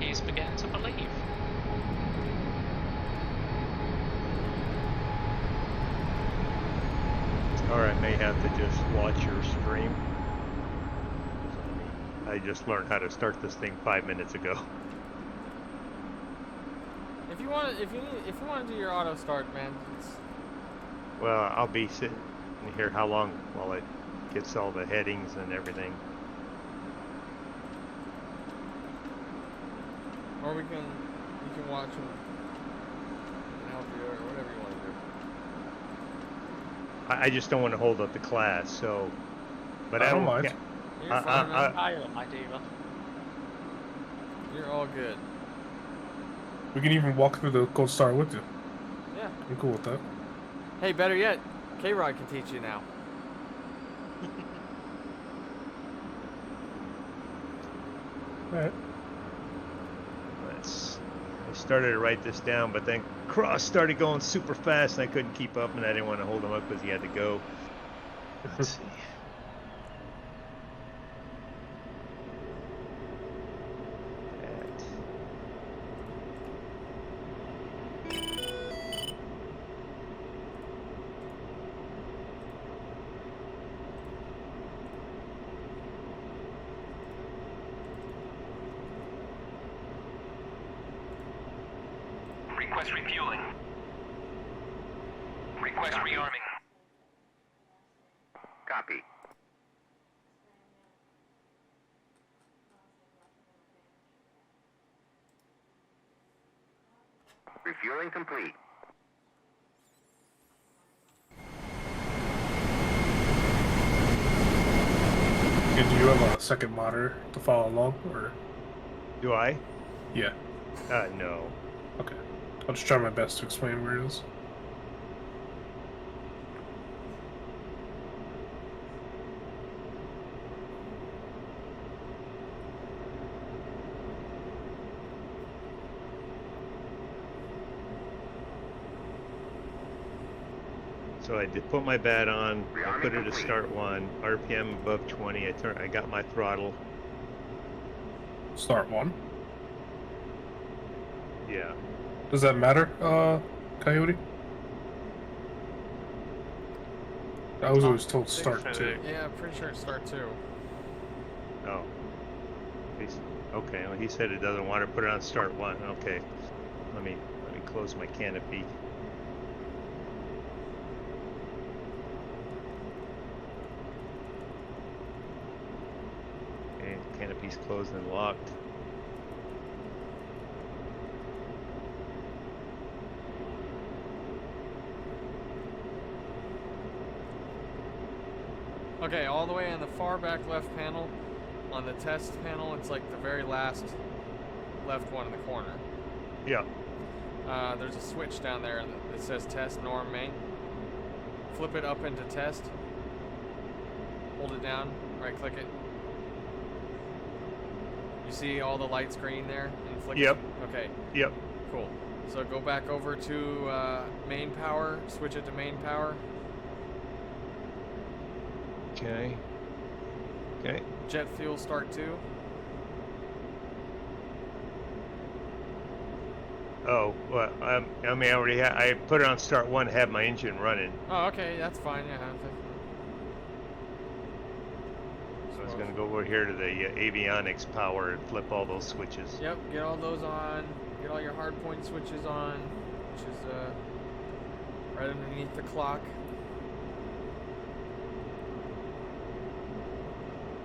He's beginning to believe. Or I may have to just watch your stream. I just learned how to start this thing 5 minutes ago. If you want to do your auto start, man. Well, I'll be sitting here how long while it gets all the headings and everything. Or you can watch them and help you or whatever you want to do. I just don't want to hold up the class, so. But I don't mind. You're fine, man. I don't mind either. You're all good. We can even walk through the Gold Star with you. Yeah. I'm cool with that. Hey, better yet, K-Rod can teach you now. Alright. I started to write this down, but then Cross started going super fast, and I couldn't keep up, and I didn't want to hold him up because he had to go. Let's see. Request refueling. Request rearming. Copy. Refueling complete. And do you have a second monitor to follow along, or? Do I? Yeah. No. Okay. I'll just try my best to explain where it is. So I did put my bat on. I put it at start 1. RPM above 20. I got my throttle. Start 1. Yeah. Does that matter, Coyote? I was always told start 2. Yeah, I'm pretty sure it's start 2. Oh. Okay. Well, he said it doesn't want to put it on start 1. Okay. Let me close my canopy. Okay, canopy's closed and locked. Okay, all the way on the far back left panel, on the test panel, it's like the very last left one in the corner. Yeah. There's a switch down there that says test norm main. Flip it up into test. Hold it down, right click it. You see all the lights green there and flick Yep. it? Okay, Yep. cool. So go back over to main power, switch it to main power. Okay. Okay. Jet fuel start 2. Oh, well, I mean, I put it on start 1, have my engine running. Oh, okay, that's fine. Yeah. So I was going to go over here to the avionics power and flip all those switches. Yep, get all those on. Get all your hard point switches on, which is right underneath the clock.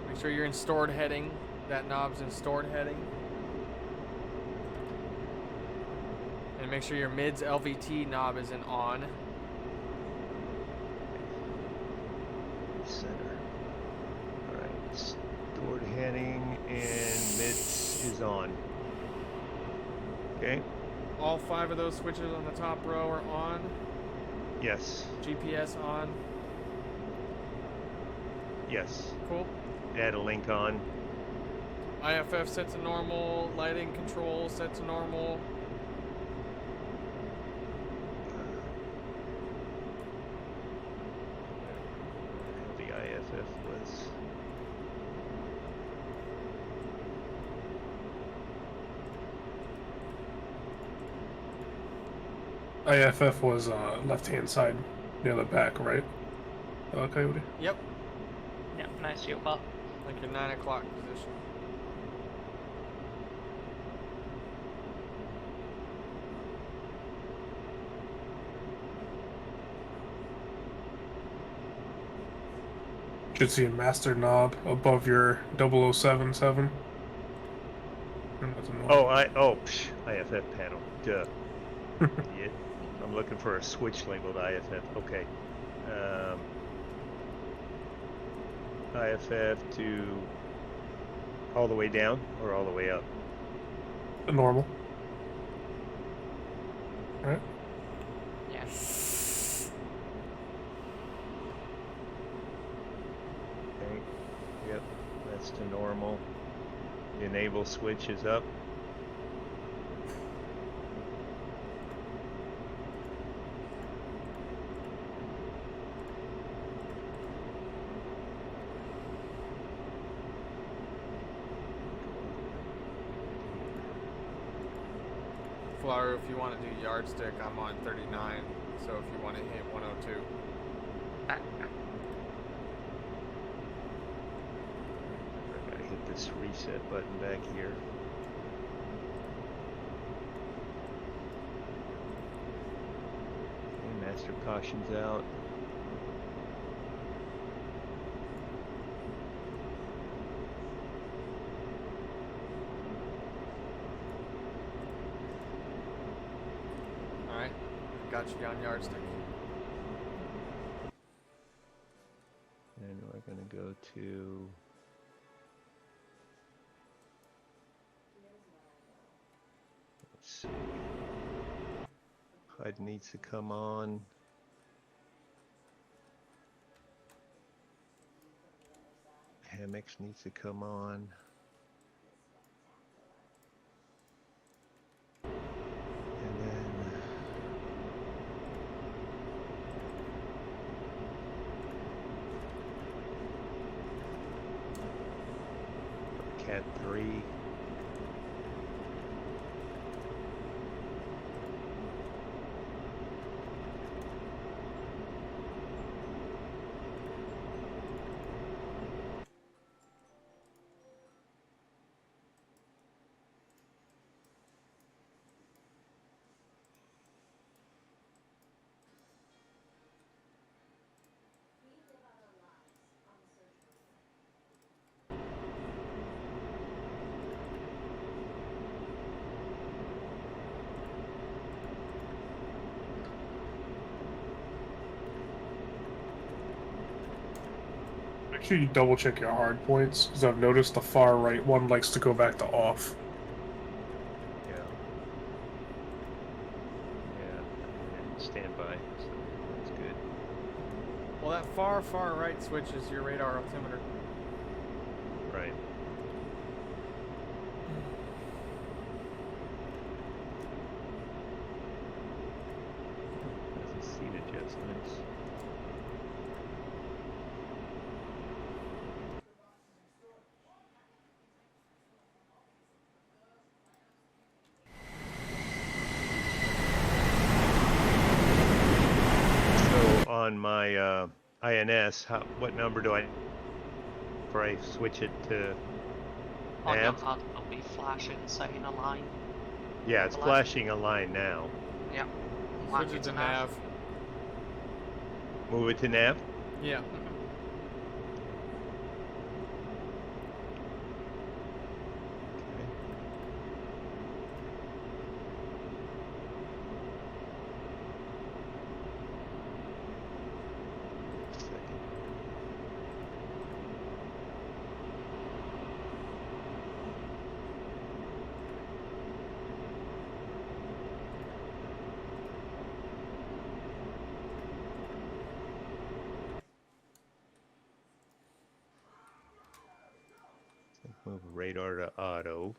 Make sure you're in stored heading. That knob's in stored heading. And make sure your mid's LVT knob is in on. Center. Alright, stored heading and mids is on. Okay. All 5 of those switches on the top row are on. Yes. GPS on. Yes. Cool. Add a link on. IFF set to normal. Lighting control set to normal. The IFF was. IFF was left-hand side near the back, right? Coyote? Yep. Yeah, nice you got. Like your 9 o'clock position. Should see a master knob above your 0077. And that's a knob. IFF panel. Duh. Idiot. I'm looking for a switch labeled IFF. Okay. IFF to all the way down or all the way up? Normal. Alright. Yeah. Okay. Yep. That's to normal. The enable switch is up. Flower, if you want to do yardstick, I'm on 39. So if you want to hit 102. Uh, I gotta hit this reset button back here. Okay, master caution's out. Alright. Got you on yardstick. And we're gonna go to HUD needs to come on. Hammocks needs to come on. And then Cat 3. Make sure you double check your hard points, because I've noticed the far right one likes to go back to off. Yeah. Yeah. And standby. So that's good. Well, that far right switch is your radar altimeter. Right. That's a seat adjustments. So on my INS, what number do I before I switch it to On your nav? HUD, it'll be flashing, saying a line. Yeah, it's Left. flashing a line now. Yep. Switch Like it it's to nav. nav. Move it to nav. Yeah. Mhm. Second. Move radar to auto.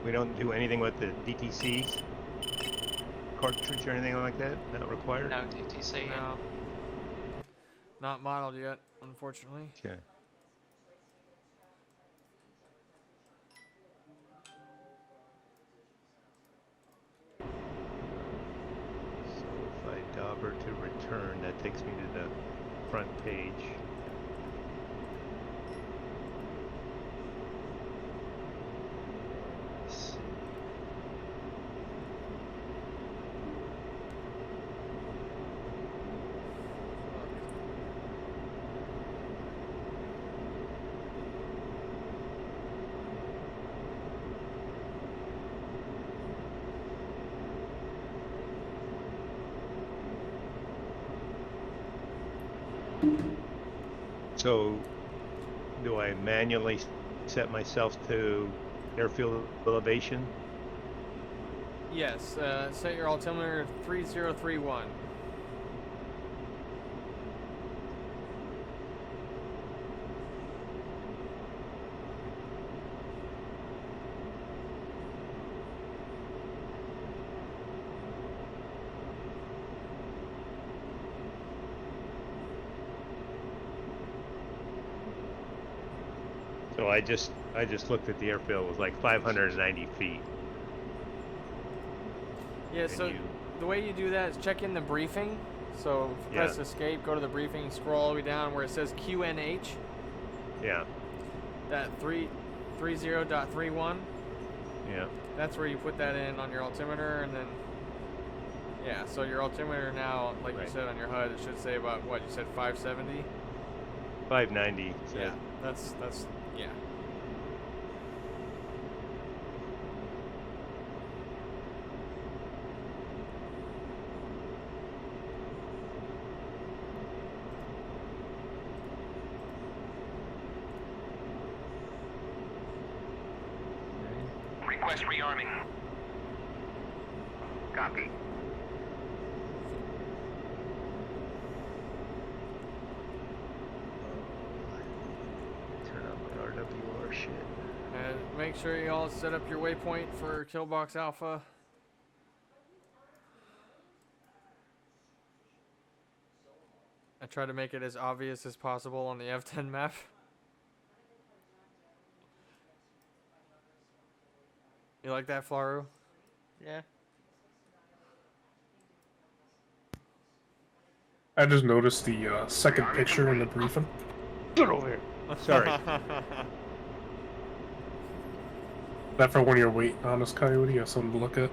We don't do anything with the DTC cartridge or anything like that? Not required? No DTC. No. Not modeled yet, unfortunately. Okay. So if I dauber to return, that takes me to the front page. Let's see. So, do I manually set myself to airfield elevation? Yes. Set your altimeter to 3031. So I just looked at the airfield. It was like 590 feet. Yeah. And So you- the way you do that is check in the briefing. So if you Yeah. press escape, go to the briefing, scroll all the way down where it says QNH. Yeah. That 30.31. Yeah. That's where you put that in on your altimeter, and then yeah. So your altimeter now, like you Right. said on your HUD, it should say about what you said, 570. 590. Yeah, that's yeah. Request rearming. Copy. Turn on my RWR shit. And make sure you all set up your waypoint for Killbox Alpha. I try to make it as obvious as possible on the F10 map. You like that, Flaru? Yeah. I just noticed the second picture in the briefing. Get over here. Sorry. That for when you're waiting on this coyote, you have something to look at.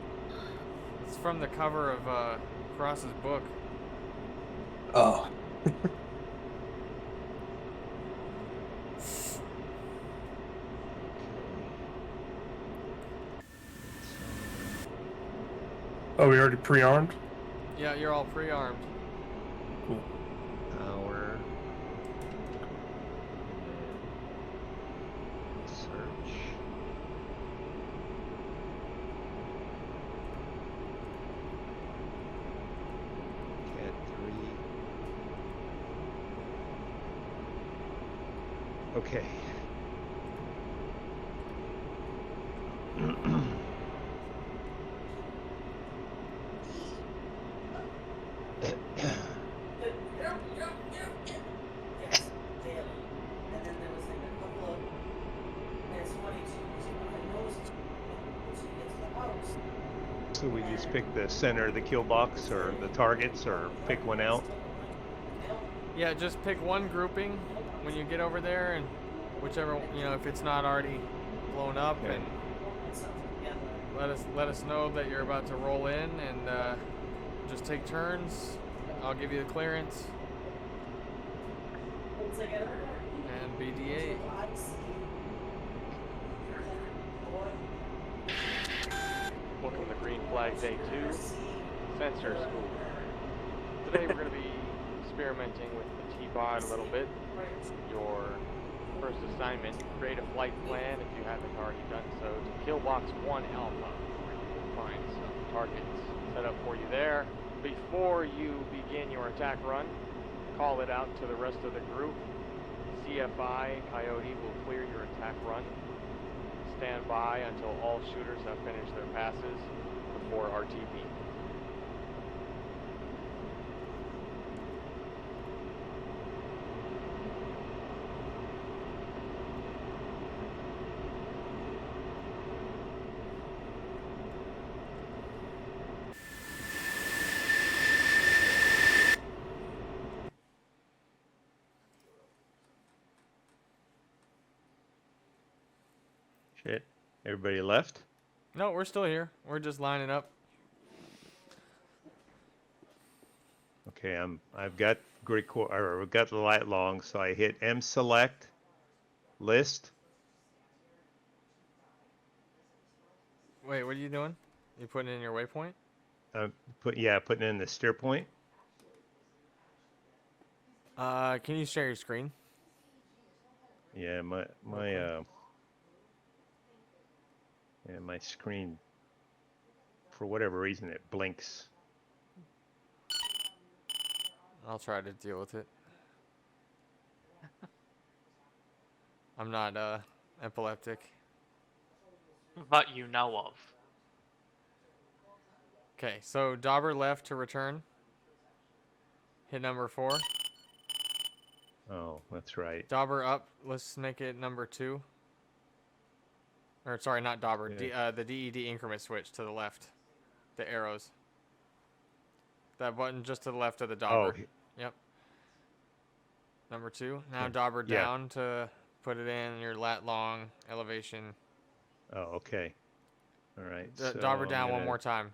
It's from the cover of Cross's book. Oh. Oh, we already pre-armed? Yeah, you're all pre-armed. Cool. Power. Search. Cat 3. Okay. Yes, daily. And then there was like a couple of, and it's funny too, because I noticed once you get to the house. So we just pick the center of the kill box or the targets or pick one out. Yeah, just pick one grouping when you get over there, and whichever, you know, if it's not already blown up, Okay. and let us know that you're about to roll in, and just take turns. I'll give you the clearance and BD8. Welcome to Green Flag Day 2, Sensor School. Today we're going to be experimenting with the T-Bot a little bit. Your first assignment, create a flight plan if you haven't already done so to kill box 1 Alpha. You'll find some targets set up for you there. Before you begin your attack run, call it out to the rest of the group. CFI Coyote will clear your attack run. Stand by until all shooters have finished their passes before RTB. Shit. Everybody left? No, we're still here. We're just lining up. Okay, I've got I've got the light long, so I hit M select list. Wait, what are you doing? You putting in your waypoint? Putting in the steer point. Can you share your screen? Yeah, my screen, for whatever reason, it blinks. I'll try to deal with it. I'm not epileptic. That you know of. Okay, so Dauber left to return. Hit number 4. Oh, that's right. Dauber up. Let's make it number 2. Or sorry, not Dauber. Yeah. The DED increment switch to the left. The arrows. That button just to the left of the Dauber. Yep. Number 2. Now Yeah. Dauber Yeah. down to put it in your lat long elevation. Oh, okay. All right. So Dauber I'm down one gonna- more time.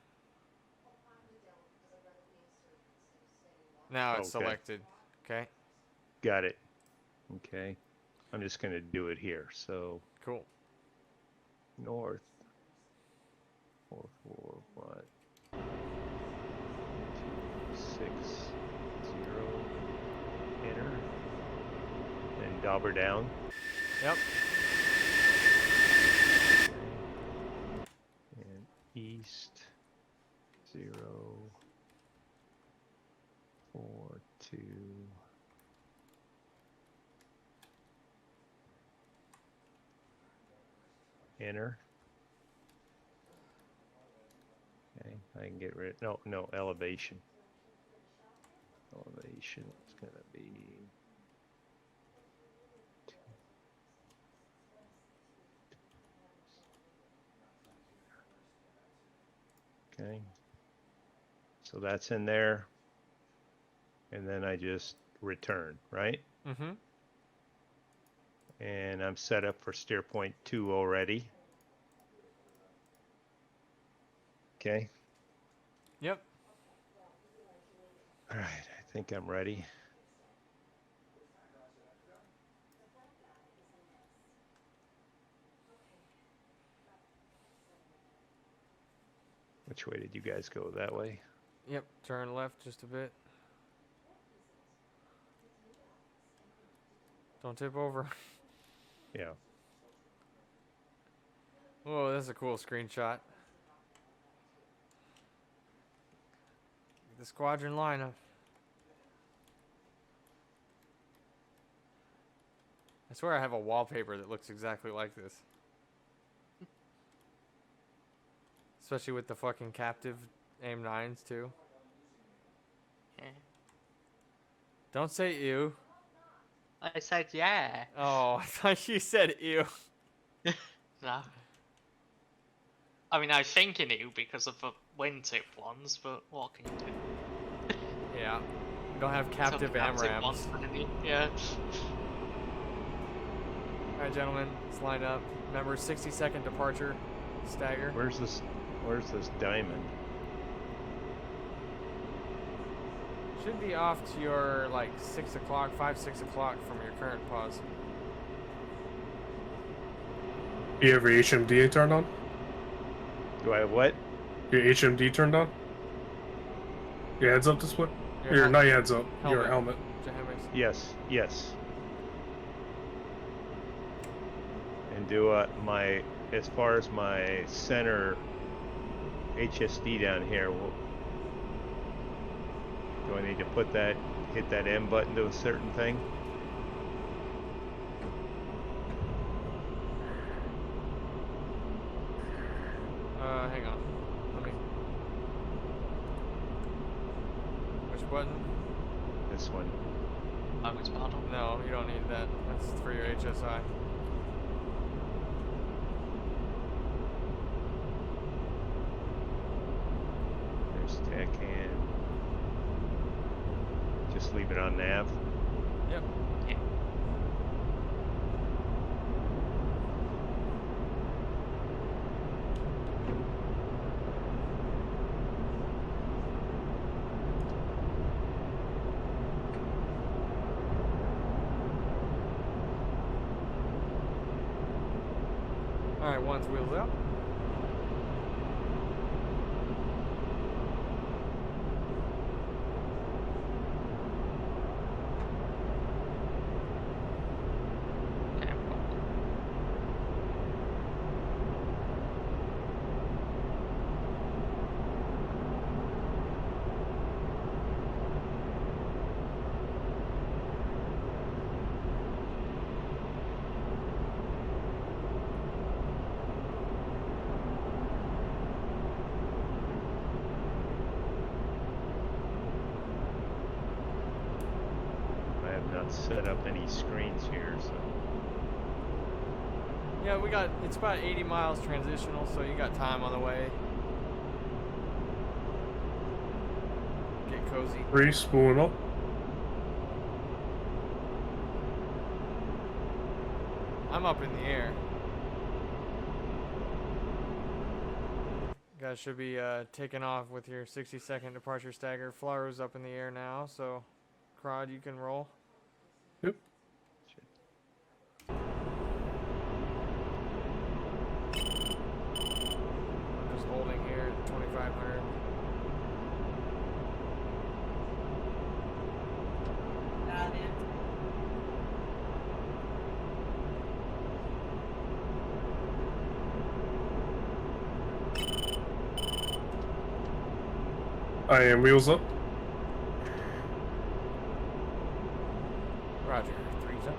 Now it's Okay. selected. Okay. Got it. Okay. I'm just gonna do it here. So Cool. north 441 260 enter and dauber down. Yep. And east 042 enter. Okay, I can get rid. No, elevation. Elevation is gonna be. Okay. So that's in there. And then I just return, right? Mm-hmm. And I'm set up for steer point 2 already. Okay. Yep. All right, I think I'm ready. Which way did you guys go? That way? Yep. Turn left just a bit. Don't tip over. Yeah. Whoa, that's a cool screenshot. The squadron lineup. I swear I have a wallpaper that looks exactly like this. Especially with the fucking captive AIM-9s too. Yeah. Don't say ew. I said yeah. Oh, I thought you said ew. No. I mean, I was thinking it because of the wingtip ones, but what can you do? Yeah. We don't have captive Some ones, AMRAMs. really. Yeah. Alright, gentlemen, let's line up. Remember, 60-second departure. Stagger. Where's this diamond? Should be off to your, like, 6 o'clock, 6 o'clock from your current pause. Do you have your HMD turned on? Do I have what? Your HMD turned on? Your heads up display? Your not your heads up. Your helmet. Yes, yes. And do my, as far as my center HSD down here, do I need to hit that M button to a certain thing? Hang on. Let me. Which button? This one. I was bottom. No, you don't need that. That's for your HSI. There's tech and just leave it on nav. Yep. Yeah. Alright, one's wheels up. Okay. I have not set up any screens here, so Yeah, it's about 80 miles transitional, so you got time on the way. Get cozy. Three spoon up. I'm up in the air. guys should be taking off with your 60-second departure stagger. Flaro's up in the air now, so Crod, you can roll. Yep. I'm just holding here at 2,500. Got it. I am wheels up. Roger, 3's up.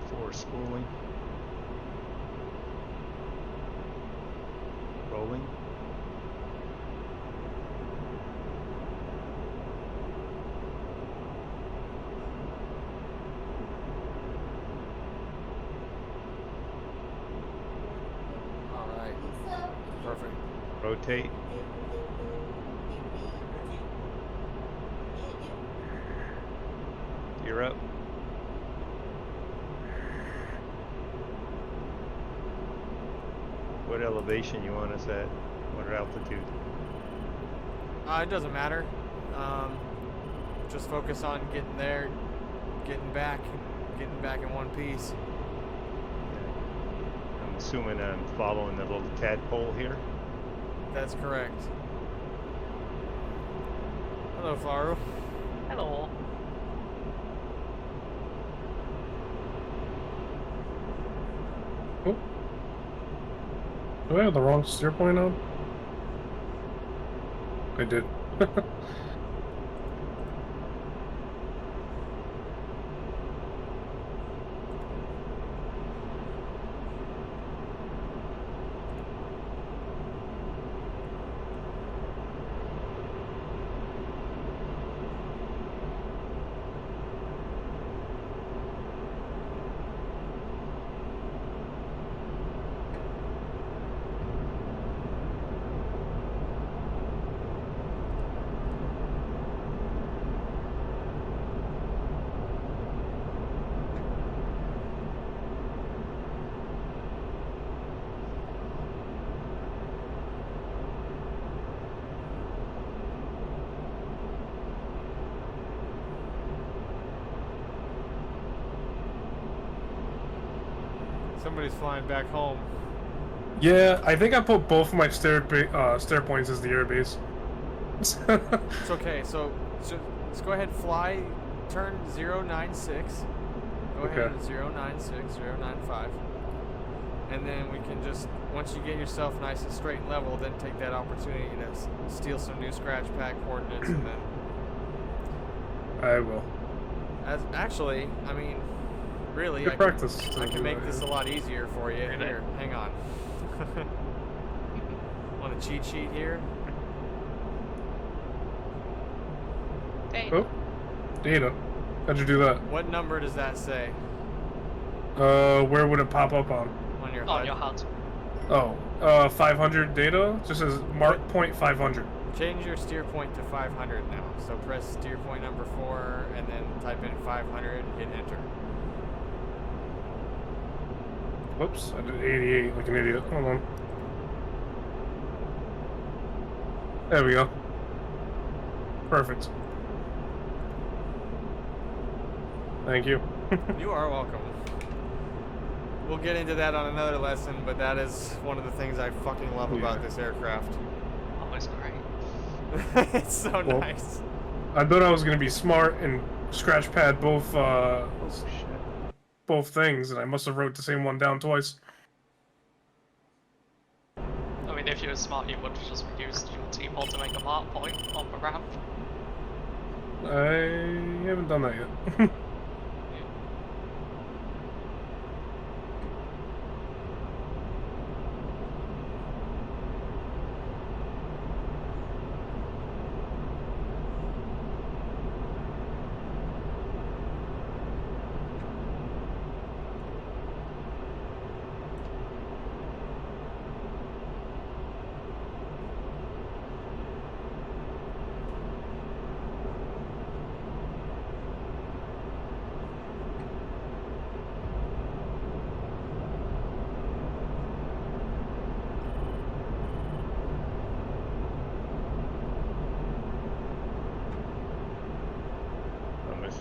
Four spooling. Rolling. All right. Perfect. Rotate. You're up. What elevation you want us at? What altitude? It doesn't matter. Just focus on getting there, getting back in one piece. I'm assuming I'm following the little tadpole here. That's correct. Hello, Flaru. Hello. Oh. Do I have the wrong steer point on? I did. Somebody's flying back home. Yeah, I think I put both of my stair points as the air base. It's okay. So let's go ahead, fly, turn 096. Go ahead, Okay. 096, 095. And then we can just, once you get yourself nice and straight and level, then take that opportunity to steal some new scratch pad coordinates and then. I will. Actually, I mean, really, Good practice. I can make this a lot easier for you. Really? Here, hang on. Want a cheat sheet here? Hey. Oh, data. How'd you do that? What number does that say Where would it pop up on? on your On HUD? your HUD. Oh, 500 data. Just says mark point 500. Change your steer point to 500 now. So press steer point number 4 and then type in 500, hit enter. Whoops, I did 88 like an idiot. Hold on. There we go. Perfect. Thank you. You are welcome. We'll get into that on another lesson, but that is one of the things I fucking love about this aircraft. Oh, it's great. It's so Well, nice. I thought I was gonna be smart and scratch pad both Shit. both things, and I must have wrote the same one down twice. I mean, if you were smart, you would have just used your T-pod to make a mark point on the ramp. I haven't done that yet.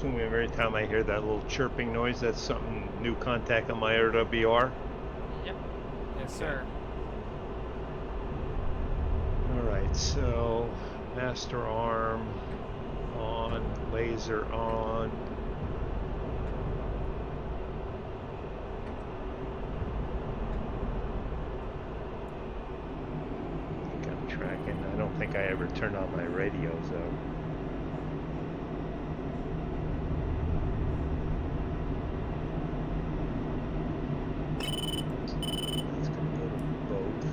assume every time I hear that little chirping noise, that's something new contact on my RWR. Yep. Yes, sir. Alright, so master arm on, laser on. I think I'm tracking. I don't think I ever turned on my radios though. That's gonna go to both.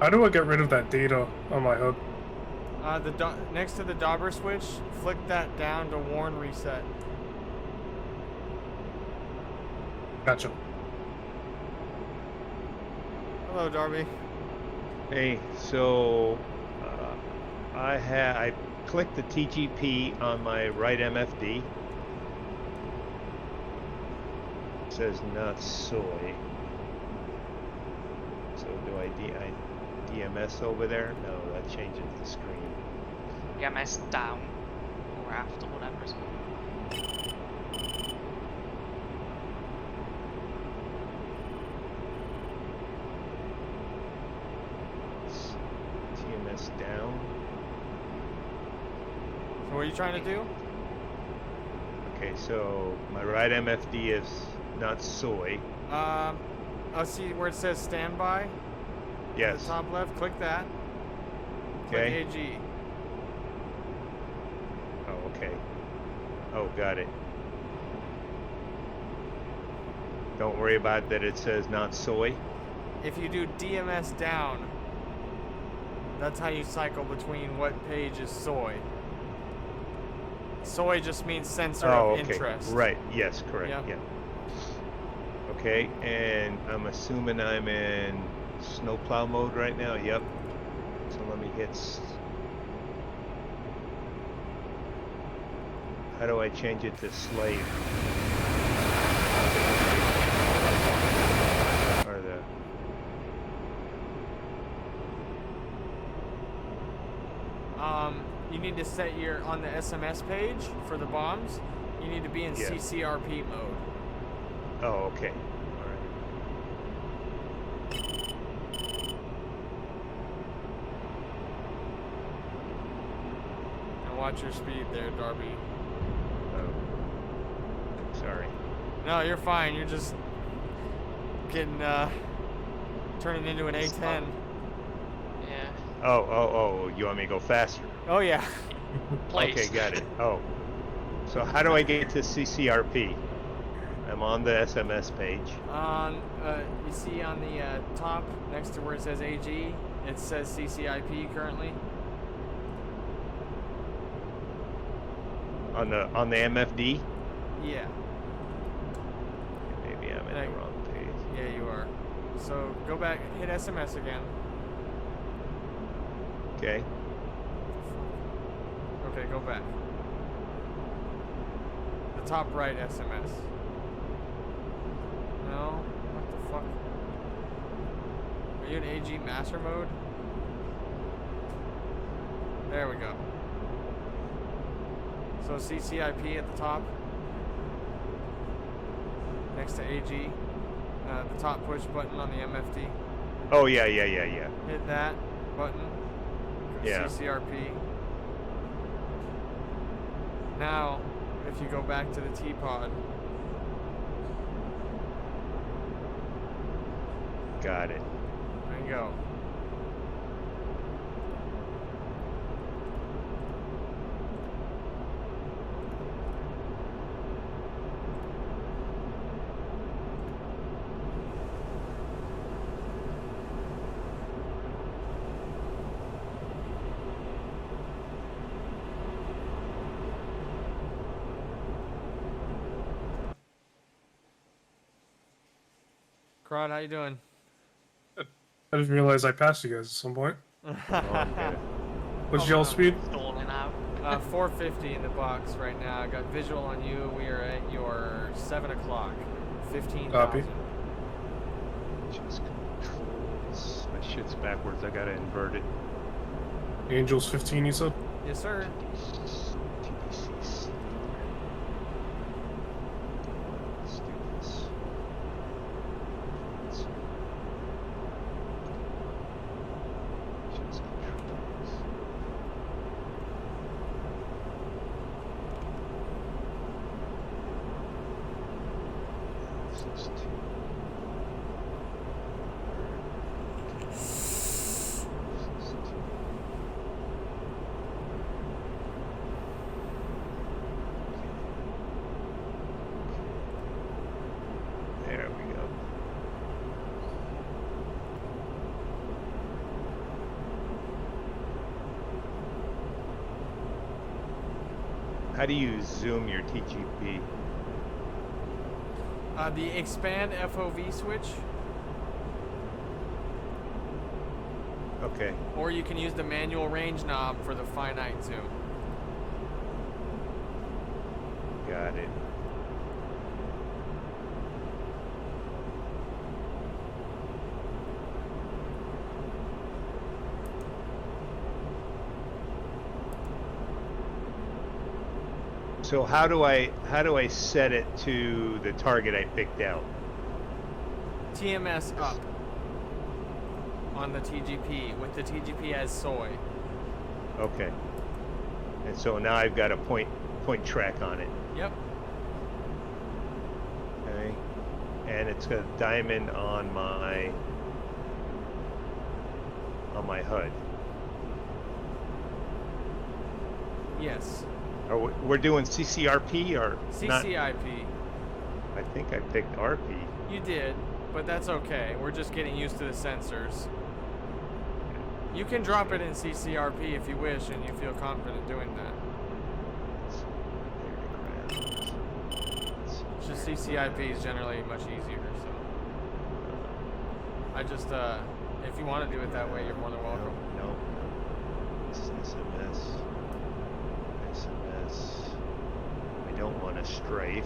How do I get rid of that data on my HUD? Next to the dauber switch, flick that down to warn reset. Gotcha. Hello, Darby. Hey, so I clicked the TGP on my right MFD. It says not soy. So do I DMS over there? No, that changes the screen. EMS down or after, whatever it's called. TMS down. So what are you trying to do? Okay, so my right MFD is not soy. I'll see where it says standby. At Yes. the top left, click that. Okay. Click AG. Oh, okay. Oh, got it. Don't worry about that it says not soy. If you do DMS down, that's how you cycle between what page is soy. Soy just means sensor Oh, of okay. interest. Right. Yes, correct. Yep. Yeah. Okay, and I'm assuming I'm in snowplow mode right now. Yep. So let me hit. How do I change it to slave? Or the. You need to set your on the SMS page for the bombs. You need to be in Yeah. CCRP mode. Oh, okay. All right. And watch your speed there, Darby. Oh. Sorry. No, you're fine. You're just getting turning into an A10. Yeah. Oh. You want me to go faster? Oh yeah. Please. Okay, got it. Oh. So how do I get to CCRP? I'm on the SMS page. You see on the top next to where it says AG, it says CCIP currently. On the MFD? Yeah. Maybe I'm in Like- the wrong page. Yeah, you are. So go back, hit SMS again. Okay. Okay, go back. The top right SMS. No? What the fuck? Are you in AG master mode? There we go. So CCIP at the top. Next to AG. The top push button on the MFD. Oh yeah. Hit that button. Yeah. CCRP. Now, if you go back to the T-pod, Got it. there you go. Crod, how you doing? I just realized I passed you guys at some point. Oh, I'm good. What's Oh, y'all wow. speed? Stalling out. 450 in the box right now. I got visual on you. We are at your 7 o'clock. 15,000. Copy. Just controls. My shit's backwards. I gotta invert it. Angels 15, you said? Yes, sir. TDC. Let's do this. Just controls. This is two. There we go. How do you zoom your TGP? The expand FOV switch, Okay. or you can use the manual range knob for the finite zoom. Got it. So how do I set it to the target I picked out? TMS up on the TGP with the TGP as soy. Okay. And so now I've got a point track on it. Yep. Okay. And it's got a diamond on my HUD. Yes. We're doing CCRP or not? CCIP. I think I picked RP. You did, but that's okay. We're just getting used to the sensors. You can drop it in CCRP if you wish and you feel confident doing that. It's just CCIP is generally much easier, so. I just, if you want to do it that way, you're more than welcome. No. This is SMS. I don't want to strafe.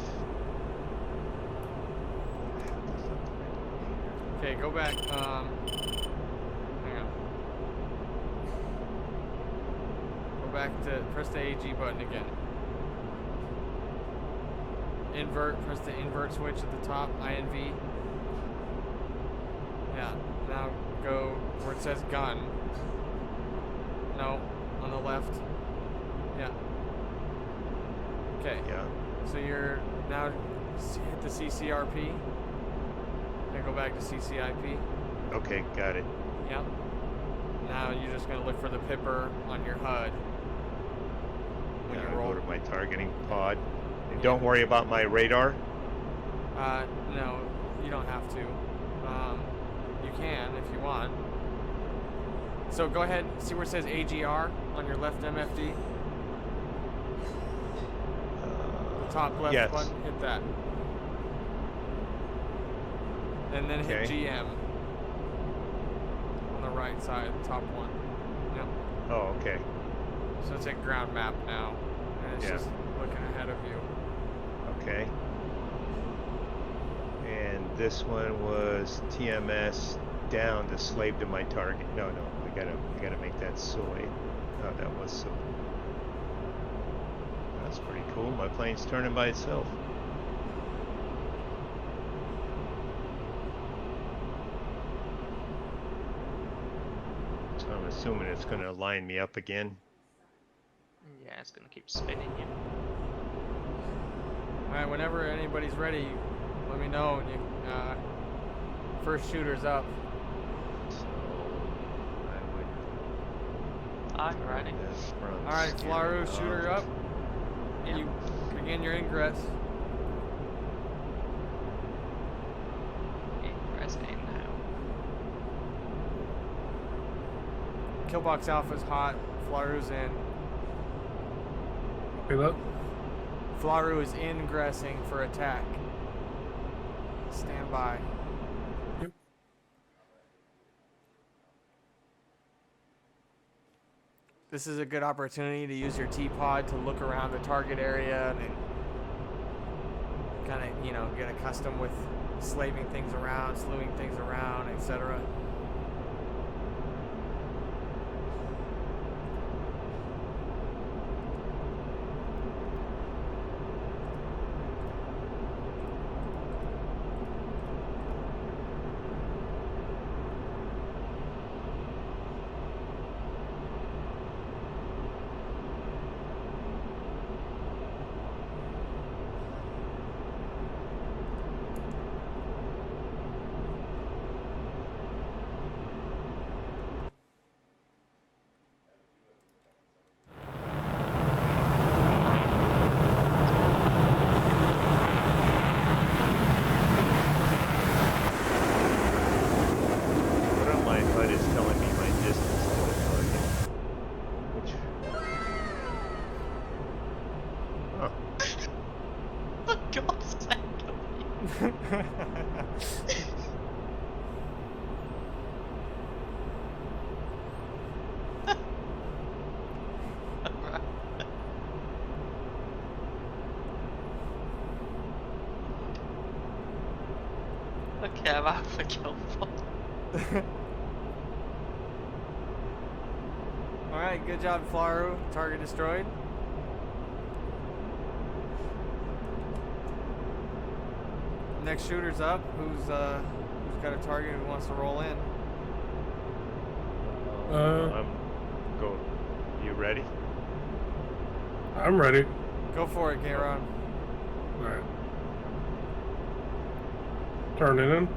Okay, go back, hang on. Go back to, press the AG button again. Press the invert switch at the top, INV. Yeah, now go where it says gun. No, on the left. Yeah. Okay. Yeah. So you're now hit the CCRP. Then go back to CCIP. Okay, got it. Yep. Now you're just gonna look for the pipper on your HUD when Yeah, you I'll roll. go to my targeting pod. And don't worry about my radar. No, you don't have to. You can if you want. So go ahead, see where it says AGR on your left MFD? The top left yes. button, hit that. And then hit Okay. GM. On the right side, top one. Yep. Oh, okay. So it's at ground map now. And it's Yeah. just looking ahead of you. Okay. And this one was TMS down to slave to my target. No, I gotta make that soy. Oh, that was soy. That's pretty cool. My plane's turning by itself. So I'm assuming it's gonna line me up again. Yeah, it's gonna keep spinning you. Alright, whenever anybody's ready, let me know. And you, first shooter's up. So I would I'm ready. this from Alright, Flaru, steering shooter off. up. Yeah. You begin your ingress. Ingress in now. Killbox Alpha's hot. Flaru's in. Copy that. Flaru is ingressing for attack. Stand by. Yep. this is a good opportunity to use your T-pod to look around the target area and kind of, you know, get accustomed with slaving things around, slewing things around, etc. What on my HUD is telling me my distance to the target? Which... Huh. For God's sake. Right. Okay, I'm out for kill for. Alright, good job, Flaru. Target destroyed. Next shooter's up. Who's got a target who wants to roll in? I'm go. You ready? I'm ready. Go for it, K-Ron. Alright. Turn it in.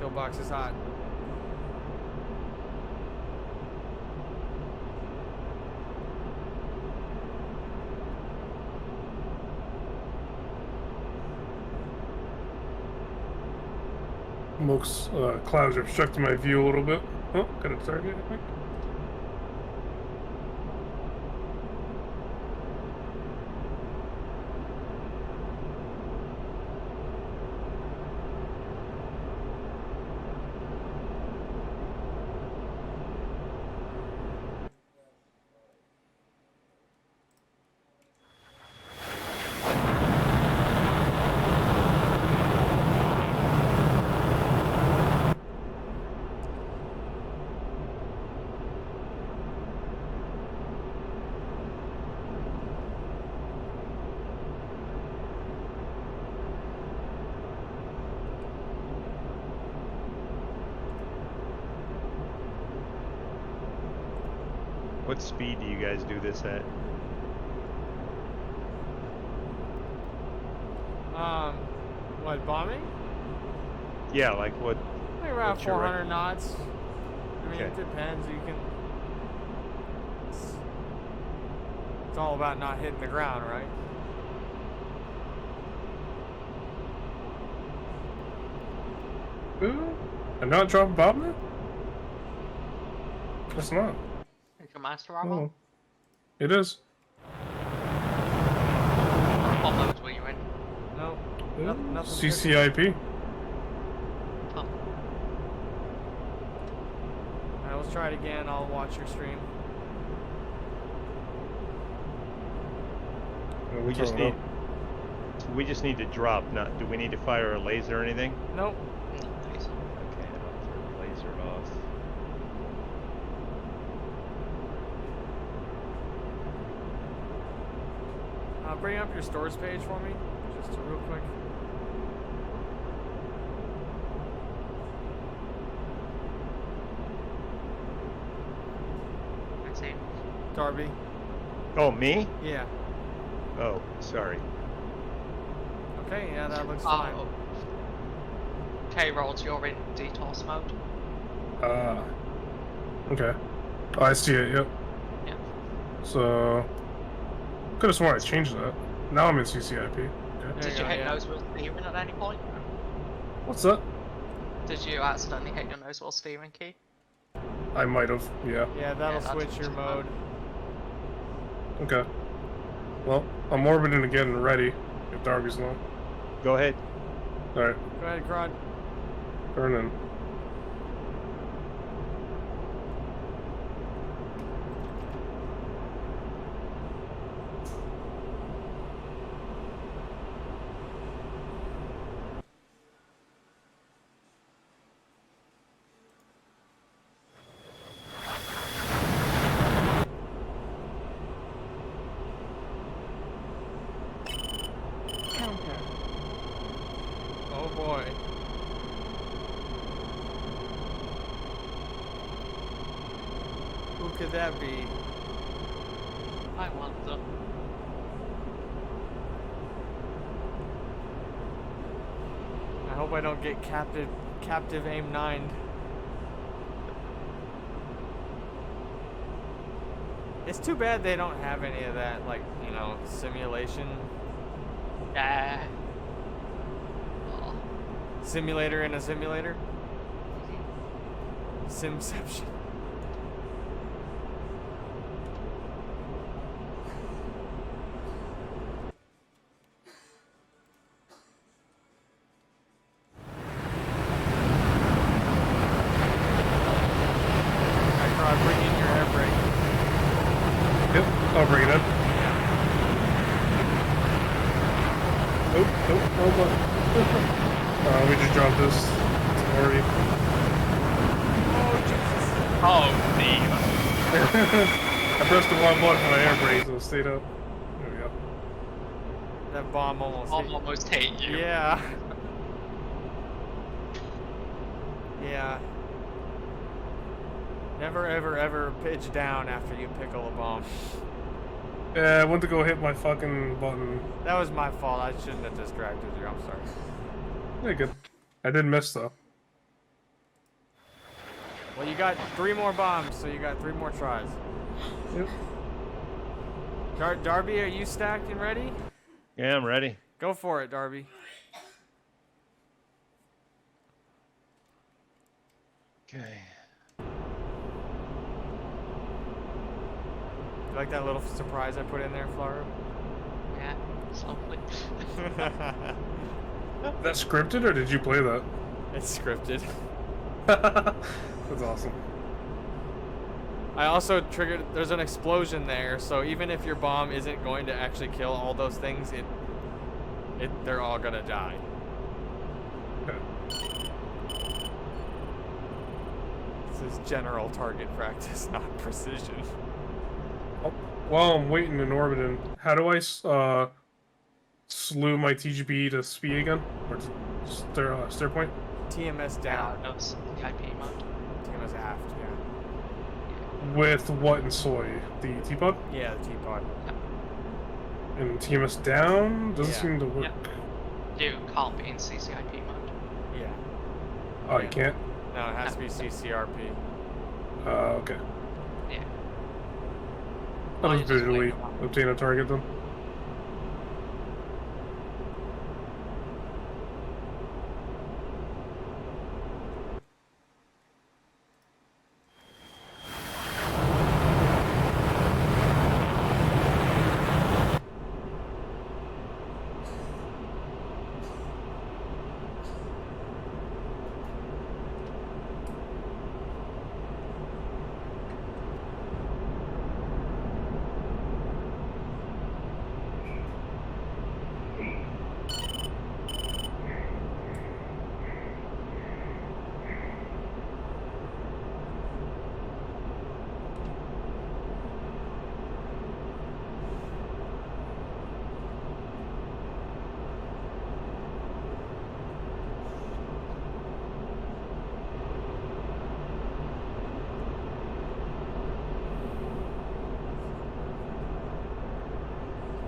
Kill box is hot. Smoke's clouds are obstructing my view a little bit. Oh, got a target, I think. What speed do you guys do this at? What, bombing? Yeah, like what? Like around What's your 400 knots. I mean, Okay. it depends. You can. It's all about not hitting the ground, right? Ooh, and not drop a bomb there? It's not. Is your master armor? Oh. It is. What mode were you in? No. Ooh, Nothing. CCIP. Oh, Alright, let's try it again. I'll watch your stream. Yeah, We just throw it need. up. We just need to drop. Not. Do we need to fire a laser or anything? Nope. nice. Okay, I'll turn the laser off. Bring up your stores page for me, just real quick. I see. Darby. Oh, me? Yeah. Oh, sorry. Okay. Yeah, that looks fine. Oh. K-Rolls, you're in DTOS mode. Okay. Oh, I see it, yep. Yeah. So, could have sworn I changed that. Now I'm in CCIP. Okay. There Did you you go, hit yeah. nose wheel steering at any point? What's that? Did you accidentally hit your nose wheel steering key? I might have, yeah. Yeah, that'll that's switch your mode. Okay. Well, I'm orbiting again and ready if Darby's low. Go ahead. Alright, Go ahead, Crod. turn in. boy. Who could that be? I wonder. I hope I don't get captive aim 9'd. It's too bad they don't have any of that, like, you know, simulation. Yeah. Oh. Simulator in a simulator. Simception. Bring in your air brake. Yep, I'll bring it in. Oh, but we just dropped this. It's already. Oh, dear. I pressed the wrong button for my air brake, so it stayed up. There we go. That bomb Almost hit you. Yeah. Yeah. Never, ever, ever pitch down after you pickle a bomb. Yeah, I went to go hit my fucking button. That was my fault. I shouldn't have distracted you. I'm sorry. Yeah, good. I did miss though. Well, you got 3 more bombs, so you got 3 more tries. Yep. Darby, are you stacked and ready? Yeah, I'm ready. Go for it, Darby. Okay. You like that little surprise I put in there, Flaro? Yeah, it's lovely. That's scripted, or did you play that? It's scripted. That's awesome. I also triggered, there's an explosion there, so even if your bomb isn't going to actually kill all those things, they're all gonna die. Okay. This is general target practice, not precision. Oh, while I'm waiting in orbit, how do I slew my TGP to speed again? Or stir point? TMS Down. down. No, it's IP mode. TMS aft, yeah. With what and soy? The teapot? Yeah, the teapot. And TMS down? Doesn't Yeah. seem to work. You can't be in CCIP mode. Yeah. Oh, you can't? No, it has to be CCRP. Okay. Yeah. I'll Oh, just you just visually wait a while. obtain a target then.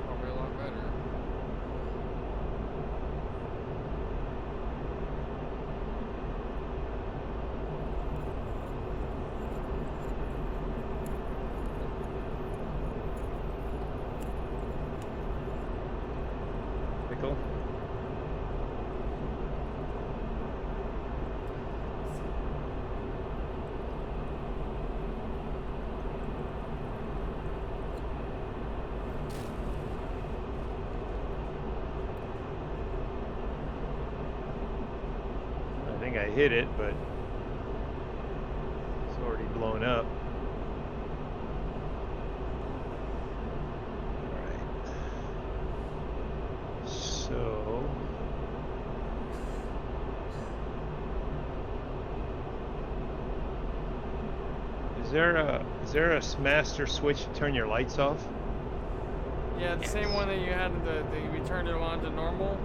Probably a lot better. Pickle. I think I hit it, but it's already blown up. Alright. So is there a master switch to turn your lights off? Yeah, the same one that you had, we turned it on to normal.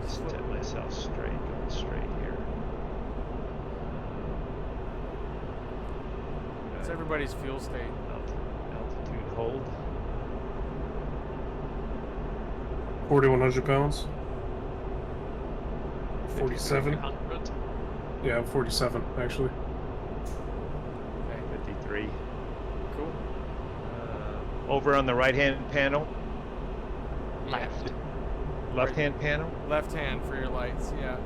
Set myself straight, going straight here. It's everybody's fuel state. Altitude hold. 4,100 pounds. 47. 300. Yeah, I'm 47 actually. Okay, 53. cool. Over on the right-hand panel, Left. left-hand panel. Left hand for your lights, yeah.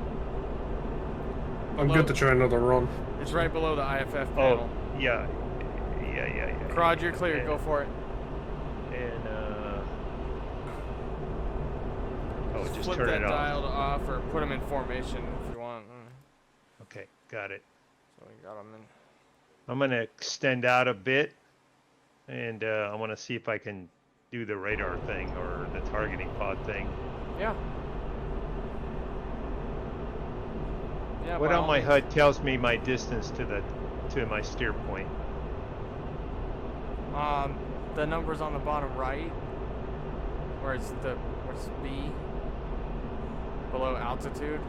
I'm Below- good to try another run. It's right below the IFF Oh, panel. yeah. Crod, you're clear. And- Go for it. And just flip turn that it off. dial to off or put them in formation if you want. Okay, got it. So we got them in. I'm gonna extend out a bit, and I want to see if I can do the radar thing or the targeting pod thing. Yeah. Yeah. What by on all my means. HUD tells me my distance to my steer point? The numbers on the bottom right, where it's what's B, below altitude.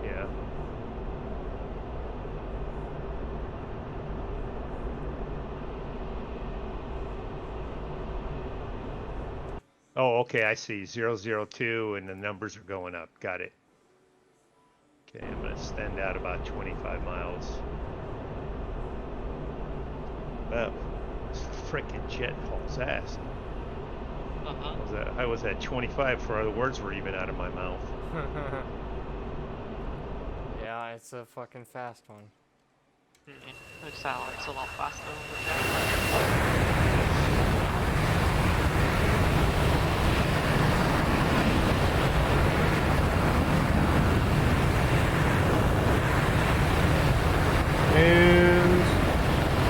Yeah. Oh, okay, I see. 002, and the numbers are going up. Got it. Okay, I'm gonna extend out about 25 miles. Wow, this freaking jet hauls ass. Uh-huh. I was at 25 before the words were even out of my mouth. Yeah, it's a fucking fast one. It sounds like it's a lot faster than the jet. And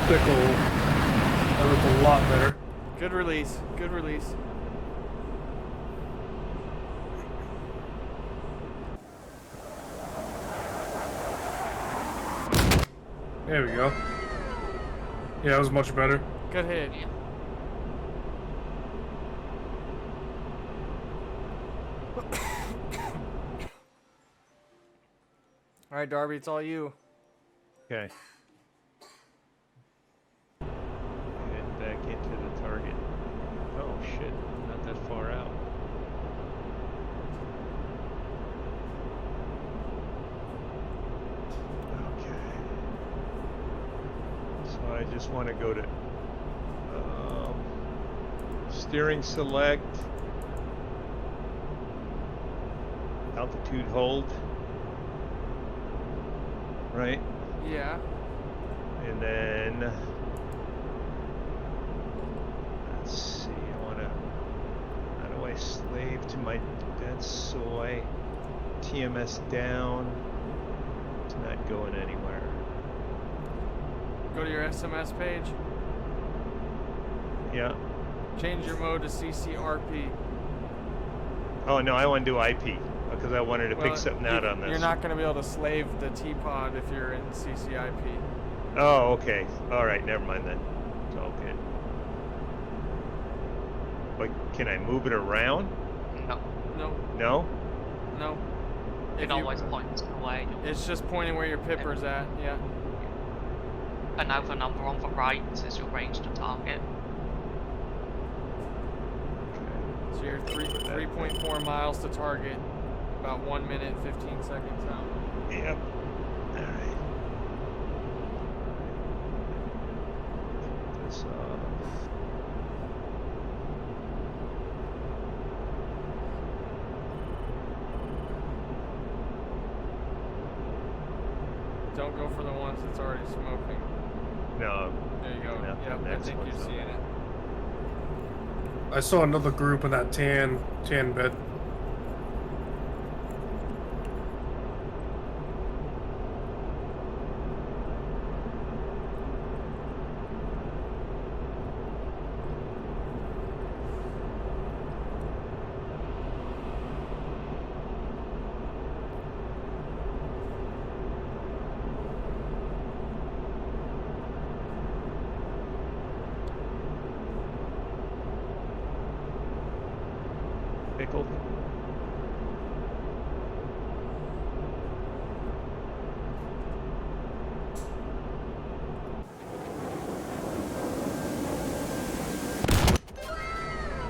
pickle. That looked a lot better. Good release. Good release. There we go. Yeah, that was much better. Good hit. Yeah. All right, Darby, it's all you. Okay. Head back into the target. Oh shit, not that far out. Okay. So I just want to go to steering select, altitude hold, right? Yeah. And then let's see, how do I slave to my that's soy, TMS down. It's not going anywhere. Go to your SMS page. Yeah. Change your mode to CCRP. Oh no, I want to do IP because I wanted to Well, pick something out on this. You're not going to be able to slave the T-pod if you're in CCIP. Oh, okay. All right, never mind then. It's all good. But can I move it around? No. No, No. no. It always points away. It's just pointing where your pipper's at. Yeah. And now the number on the right is your range to target. So you're 3.4 miles to target. About 1 minute 15 seconds out. Yep. All right. Take this off. Don't go for the ones that's already smoking. No. There you go. Yep, Yep, I next think one's you're on seeing there. it. I saw another group in that tan bed. Pickle.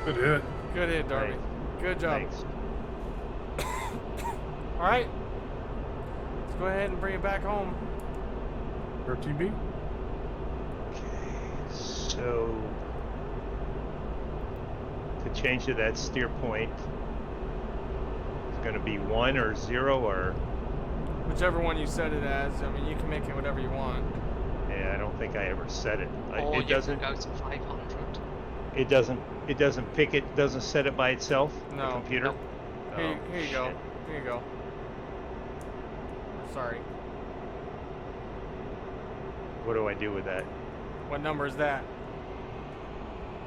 Good hit. Good hit, Darby. Good job. Thanks. All right. Let's go ahead and bring it back home. RTB. So to change to that steer point, it's going to be 1 or 0 or. Whichever one you set it as. I mean, you can make it whatever you want. Yeah, I don't think I ever set it. Or It you doesn't. can go to 500. It doesn't. It doesn't pick it. Doesn't set it by itself. No. The computer. Nope. Here, Oh, here you go. shit. Here you go. Sorry. What do I do with that? What number is that?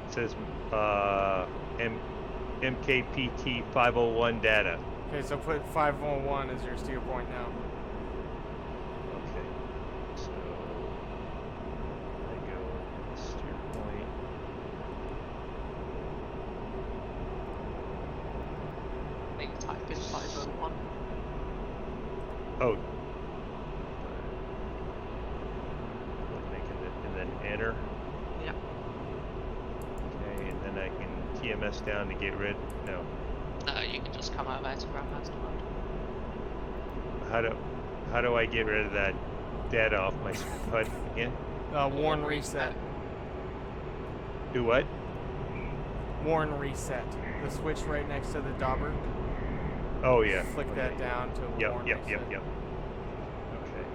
It says MKPT 501 data. Okay, so put 501 as your steer point now. Okay. So I go steer point. Make type in 501. Oh. Making it and then enter. Yeah. Okay, and then I can TMS down to get rid. No. No, you can just come over to Grandmaster mode. How do I get rid of that data off my HUD again? Warn reset. Do what? Warn reset. The switch right next to the dauber. Oh yeah. Flick Okay. that down to Yep, warn yep, reset. yep. Okay.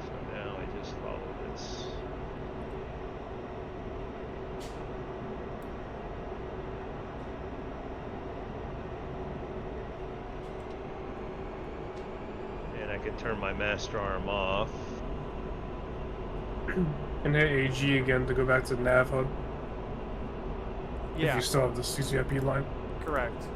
So now I just follow this. And I can turn my master arm off. And hit AG again to go back to nav hub. If Yeah, you still have the CCIP line. correct.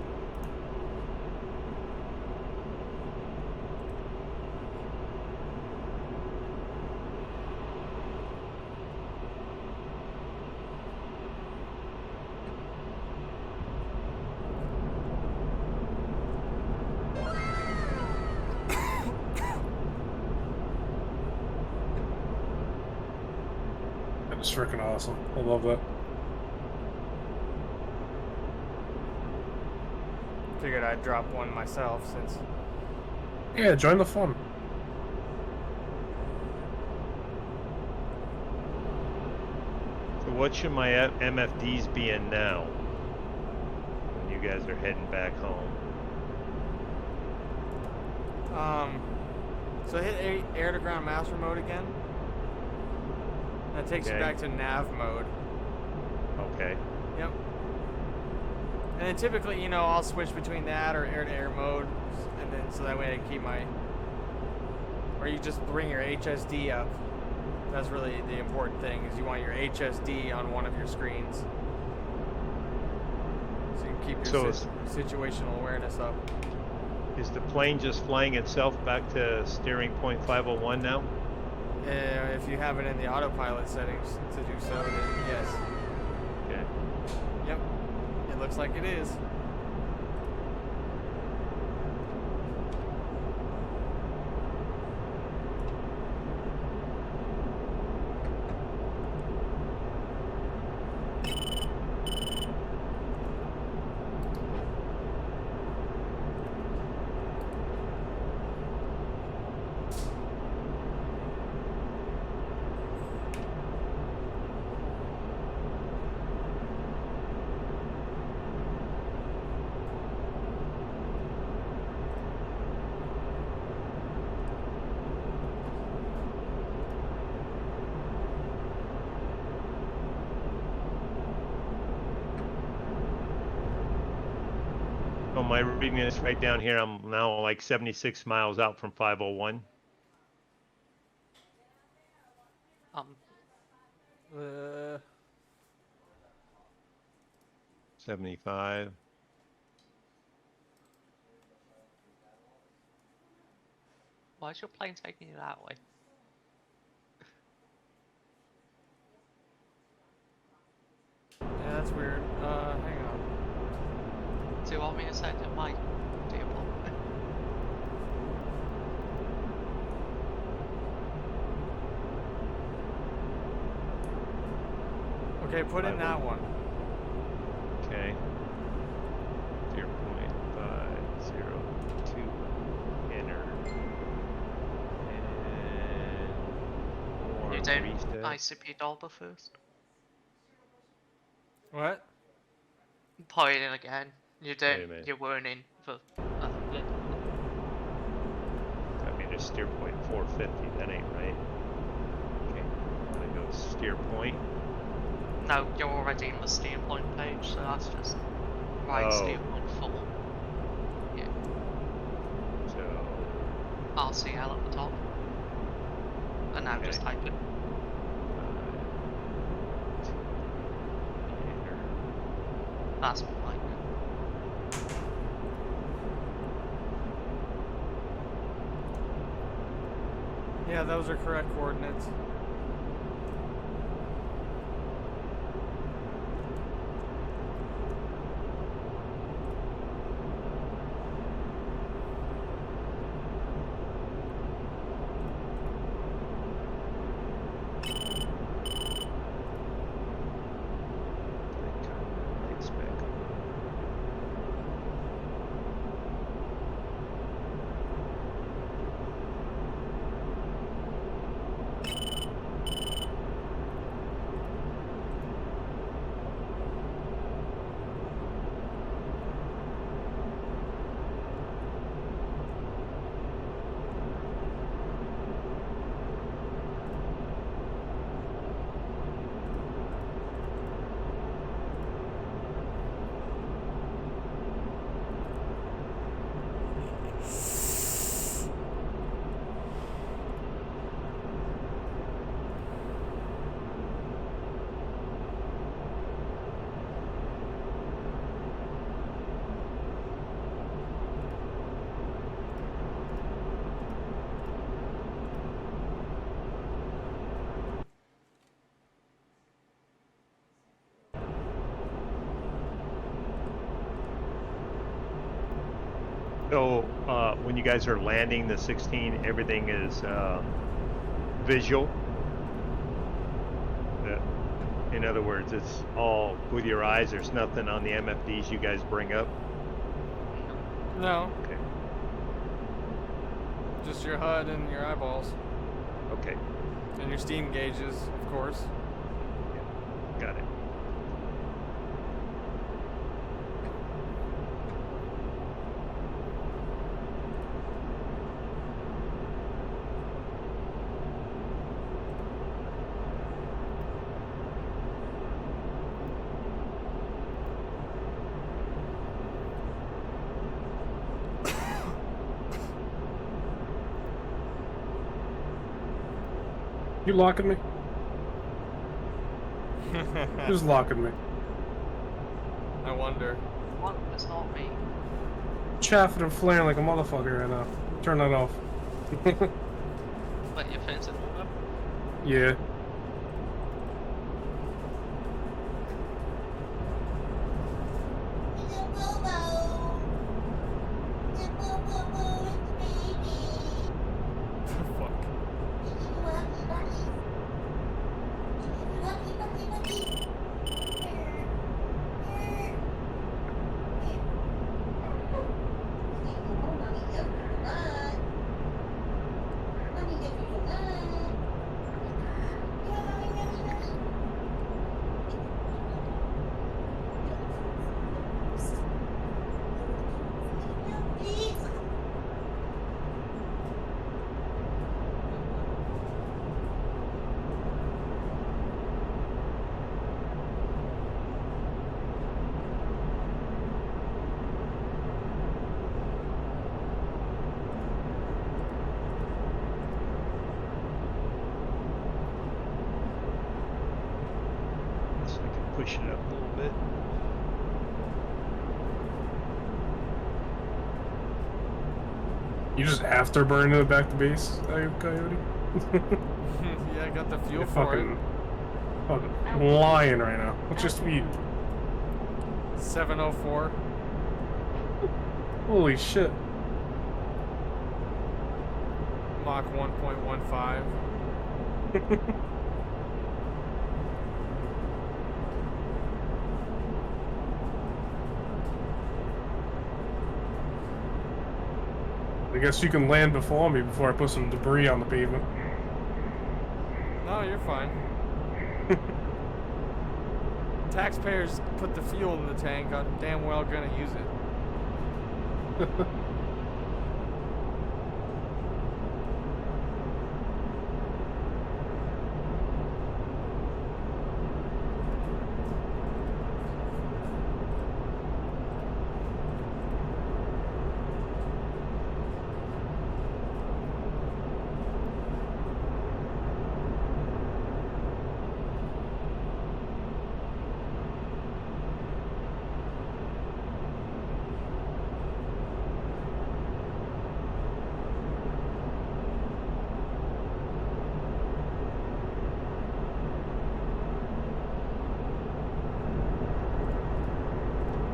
That is freaking awesome. I love that. Figured I'd drop one myself since. Yeah, join the fun. So what should my MFDs be in now? When you guys are heading back home. So hit air to ground master mode again. That takes you Okay. back to nav mode. Okay. Yep. And then typically, I'll switch between that or air to air mode, and then so that way I can keep my. Or you just bring your HSD up. That's really the important thing, is you want your HSD on one of your screens, so you can keep your So situational awareness up. Is the plane just flying itself back to steering point 501 now? If you have it in the autopilot settings to do so, then yes. Okay. Yep. It looks like it is. Oh, my reading is right down here. I'm now like 76 miles out from 501. Uh, 75. Why is your plane taking you that way? yeah, that's weird. Hang on. Do you want me to send it my deal? Okay, put in that one. Okay. doing Reset. ICP Dolber first. What? Point in again. You're Wait a doing. minute. You're warning for. I mean, it's steer point 450. That ain't right. Okay. I'm gonna go steer point. No, you're already in the steer point page, so that's just right steer Oh. point 4. Yeah. So RCL at the top. And now just Okay. type it. enter. That's more like it. Yeah, those are correct coordinates. Lights back on. So when you guys are landing the 16, everything is visual. In other words, it's all with your eyes. There's nothing on the MFDs you guys bring up. No, Okay. just your HUD and your eyeballs. Okay. And your steam gauges, of course. Got it. You locking me? Who's locking me? I wonder. What? That's not me. Chaffing and flaring like a motherfucker right now. Turn that off. But your phone's in order. Yeah. Fuck. So I can push it up a little bit. You just afterburning it back to base, Coyote? Yeah, I got the fuel You're for fucking lying right now. What's your speed? it. 704. Holy shit. Mach 1.15. I guess you can land before me before I put some debris on the pavement. No, No, you're fine. Taxpayers put the fuel in the tank. I'm damn well gonna use it.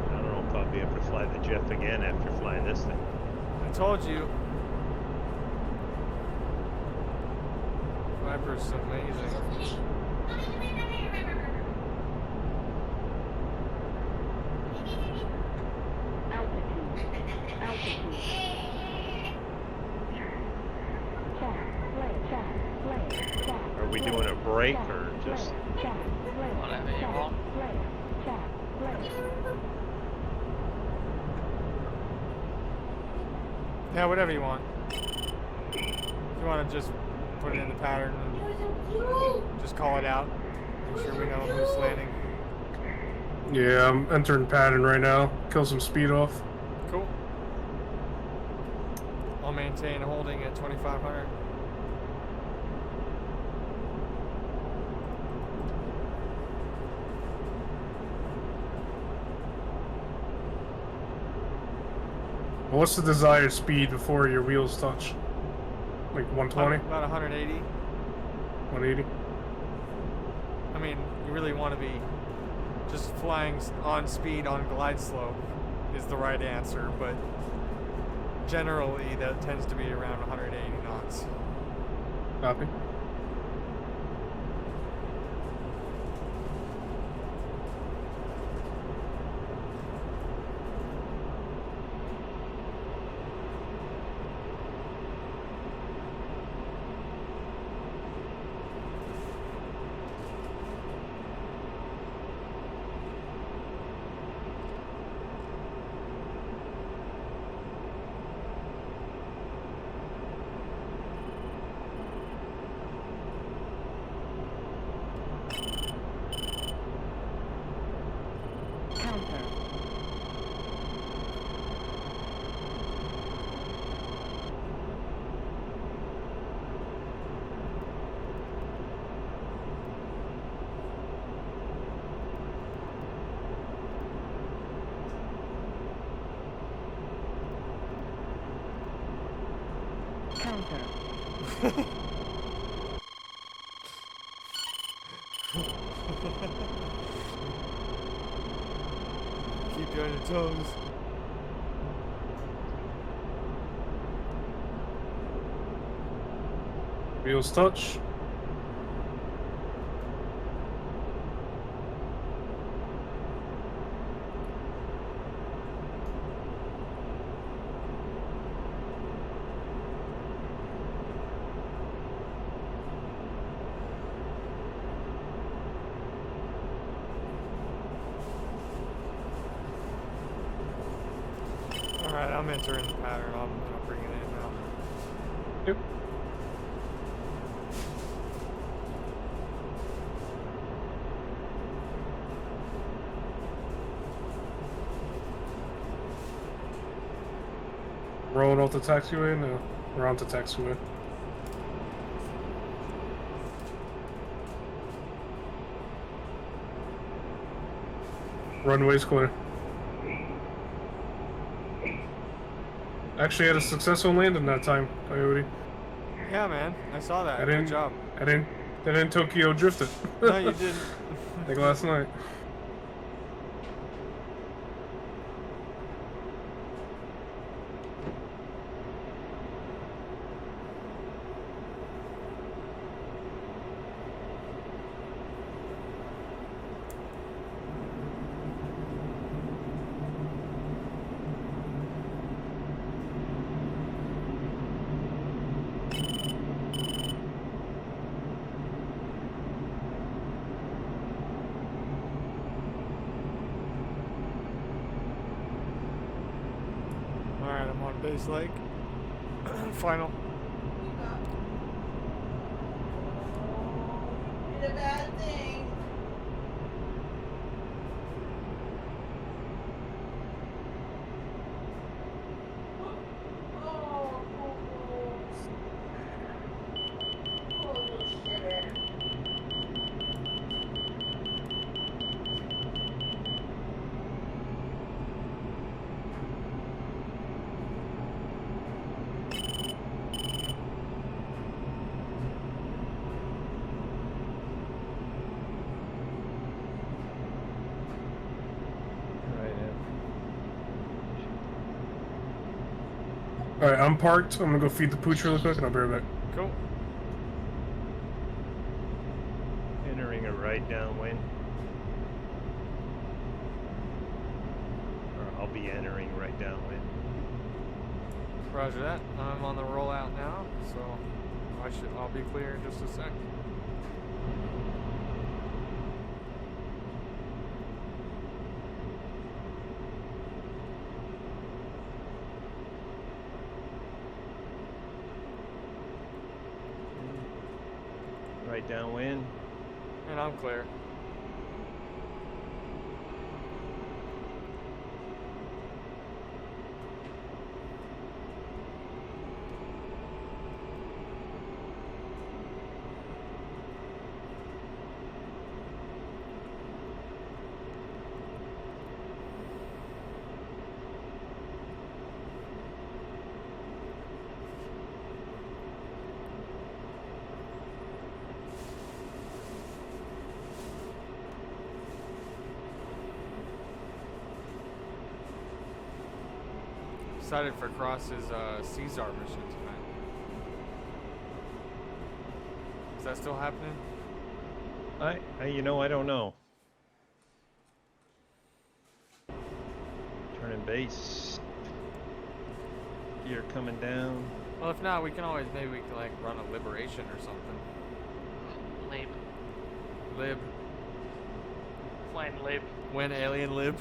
I don't know if I'll be able to fly the Jeff again after flying this thing. I told you. Viper's amazing. Are we doing a break or just? Whatever you want. Yeah, whatever you want. If you want to just put it in the pattern and just call it out. Make sure we know who's landing. Yeah, I'm entering pattern right now. Kill some speed off. Cool. I'll maintain holding at 2,500. What's the desired speed before your wheels touch? Like 120? About 180. 180? I mean, you really want to be just flying on speed on glide slope is the right answer, but generally that tends to be around 180 knots. Copy. Keep you on your toes. Wheels touch. Alright, I'm entering the pattern. I'm gonna bring it in now. Yep. Rolling off the taxiway? No. We're on the taxiway. Runway's clear. Actually had a successful landing that time, Coyote. Yeah, man. I saw that. I Good didn't job. I didn't Tokyo drift it. No, you didn't. Like last night. Base Lake. Final. Did a bad thing. Oh, little shitter. Alright, I'm parked. I'm gonna go feed the pooch really quick and I'll be right back. Cool. Entering a right downwind. Or I'll be entering right downwind. Roger that. I'm on the rollout now, so I'll be clear in just a sec. Right downwind. And I'm clear. Excited for Cross's Caesar mission tonight. Is that still happening? I don't know. Turning base. Gear coming down. Well, if not, maybe we can like run a liberation or something. Lib. Lib. When lib. When alien lib.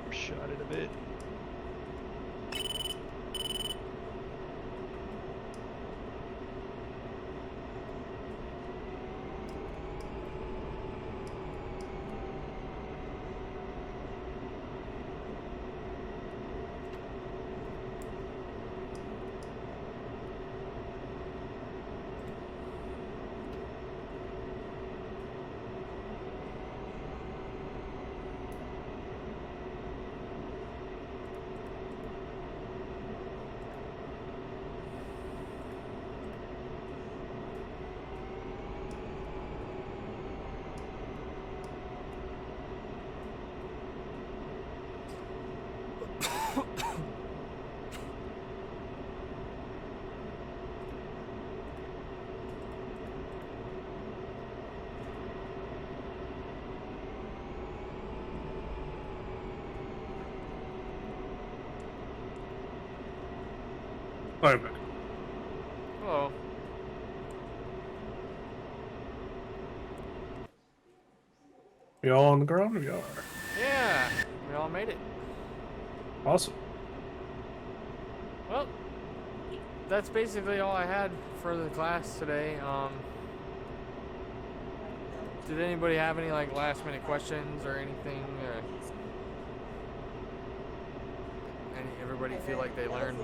Shot it a bit. Alright, back. Hello. We all on the ground? We are. Yeah, we all made it. Awesome. Well, that's basically all I had for the class today. Did anybody have any like last minute questions or anything? Everybody feel like they learned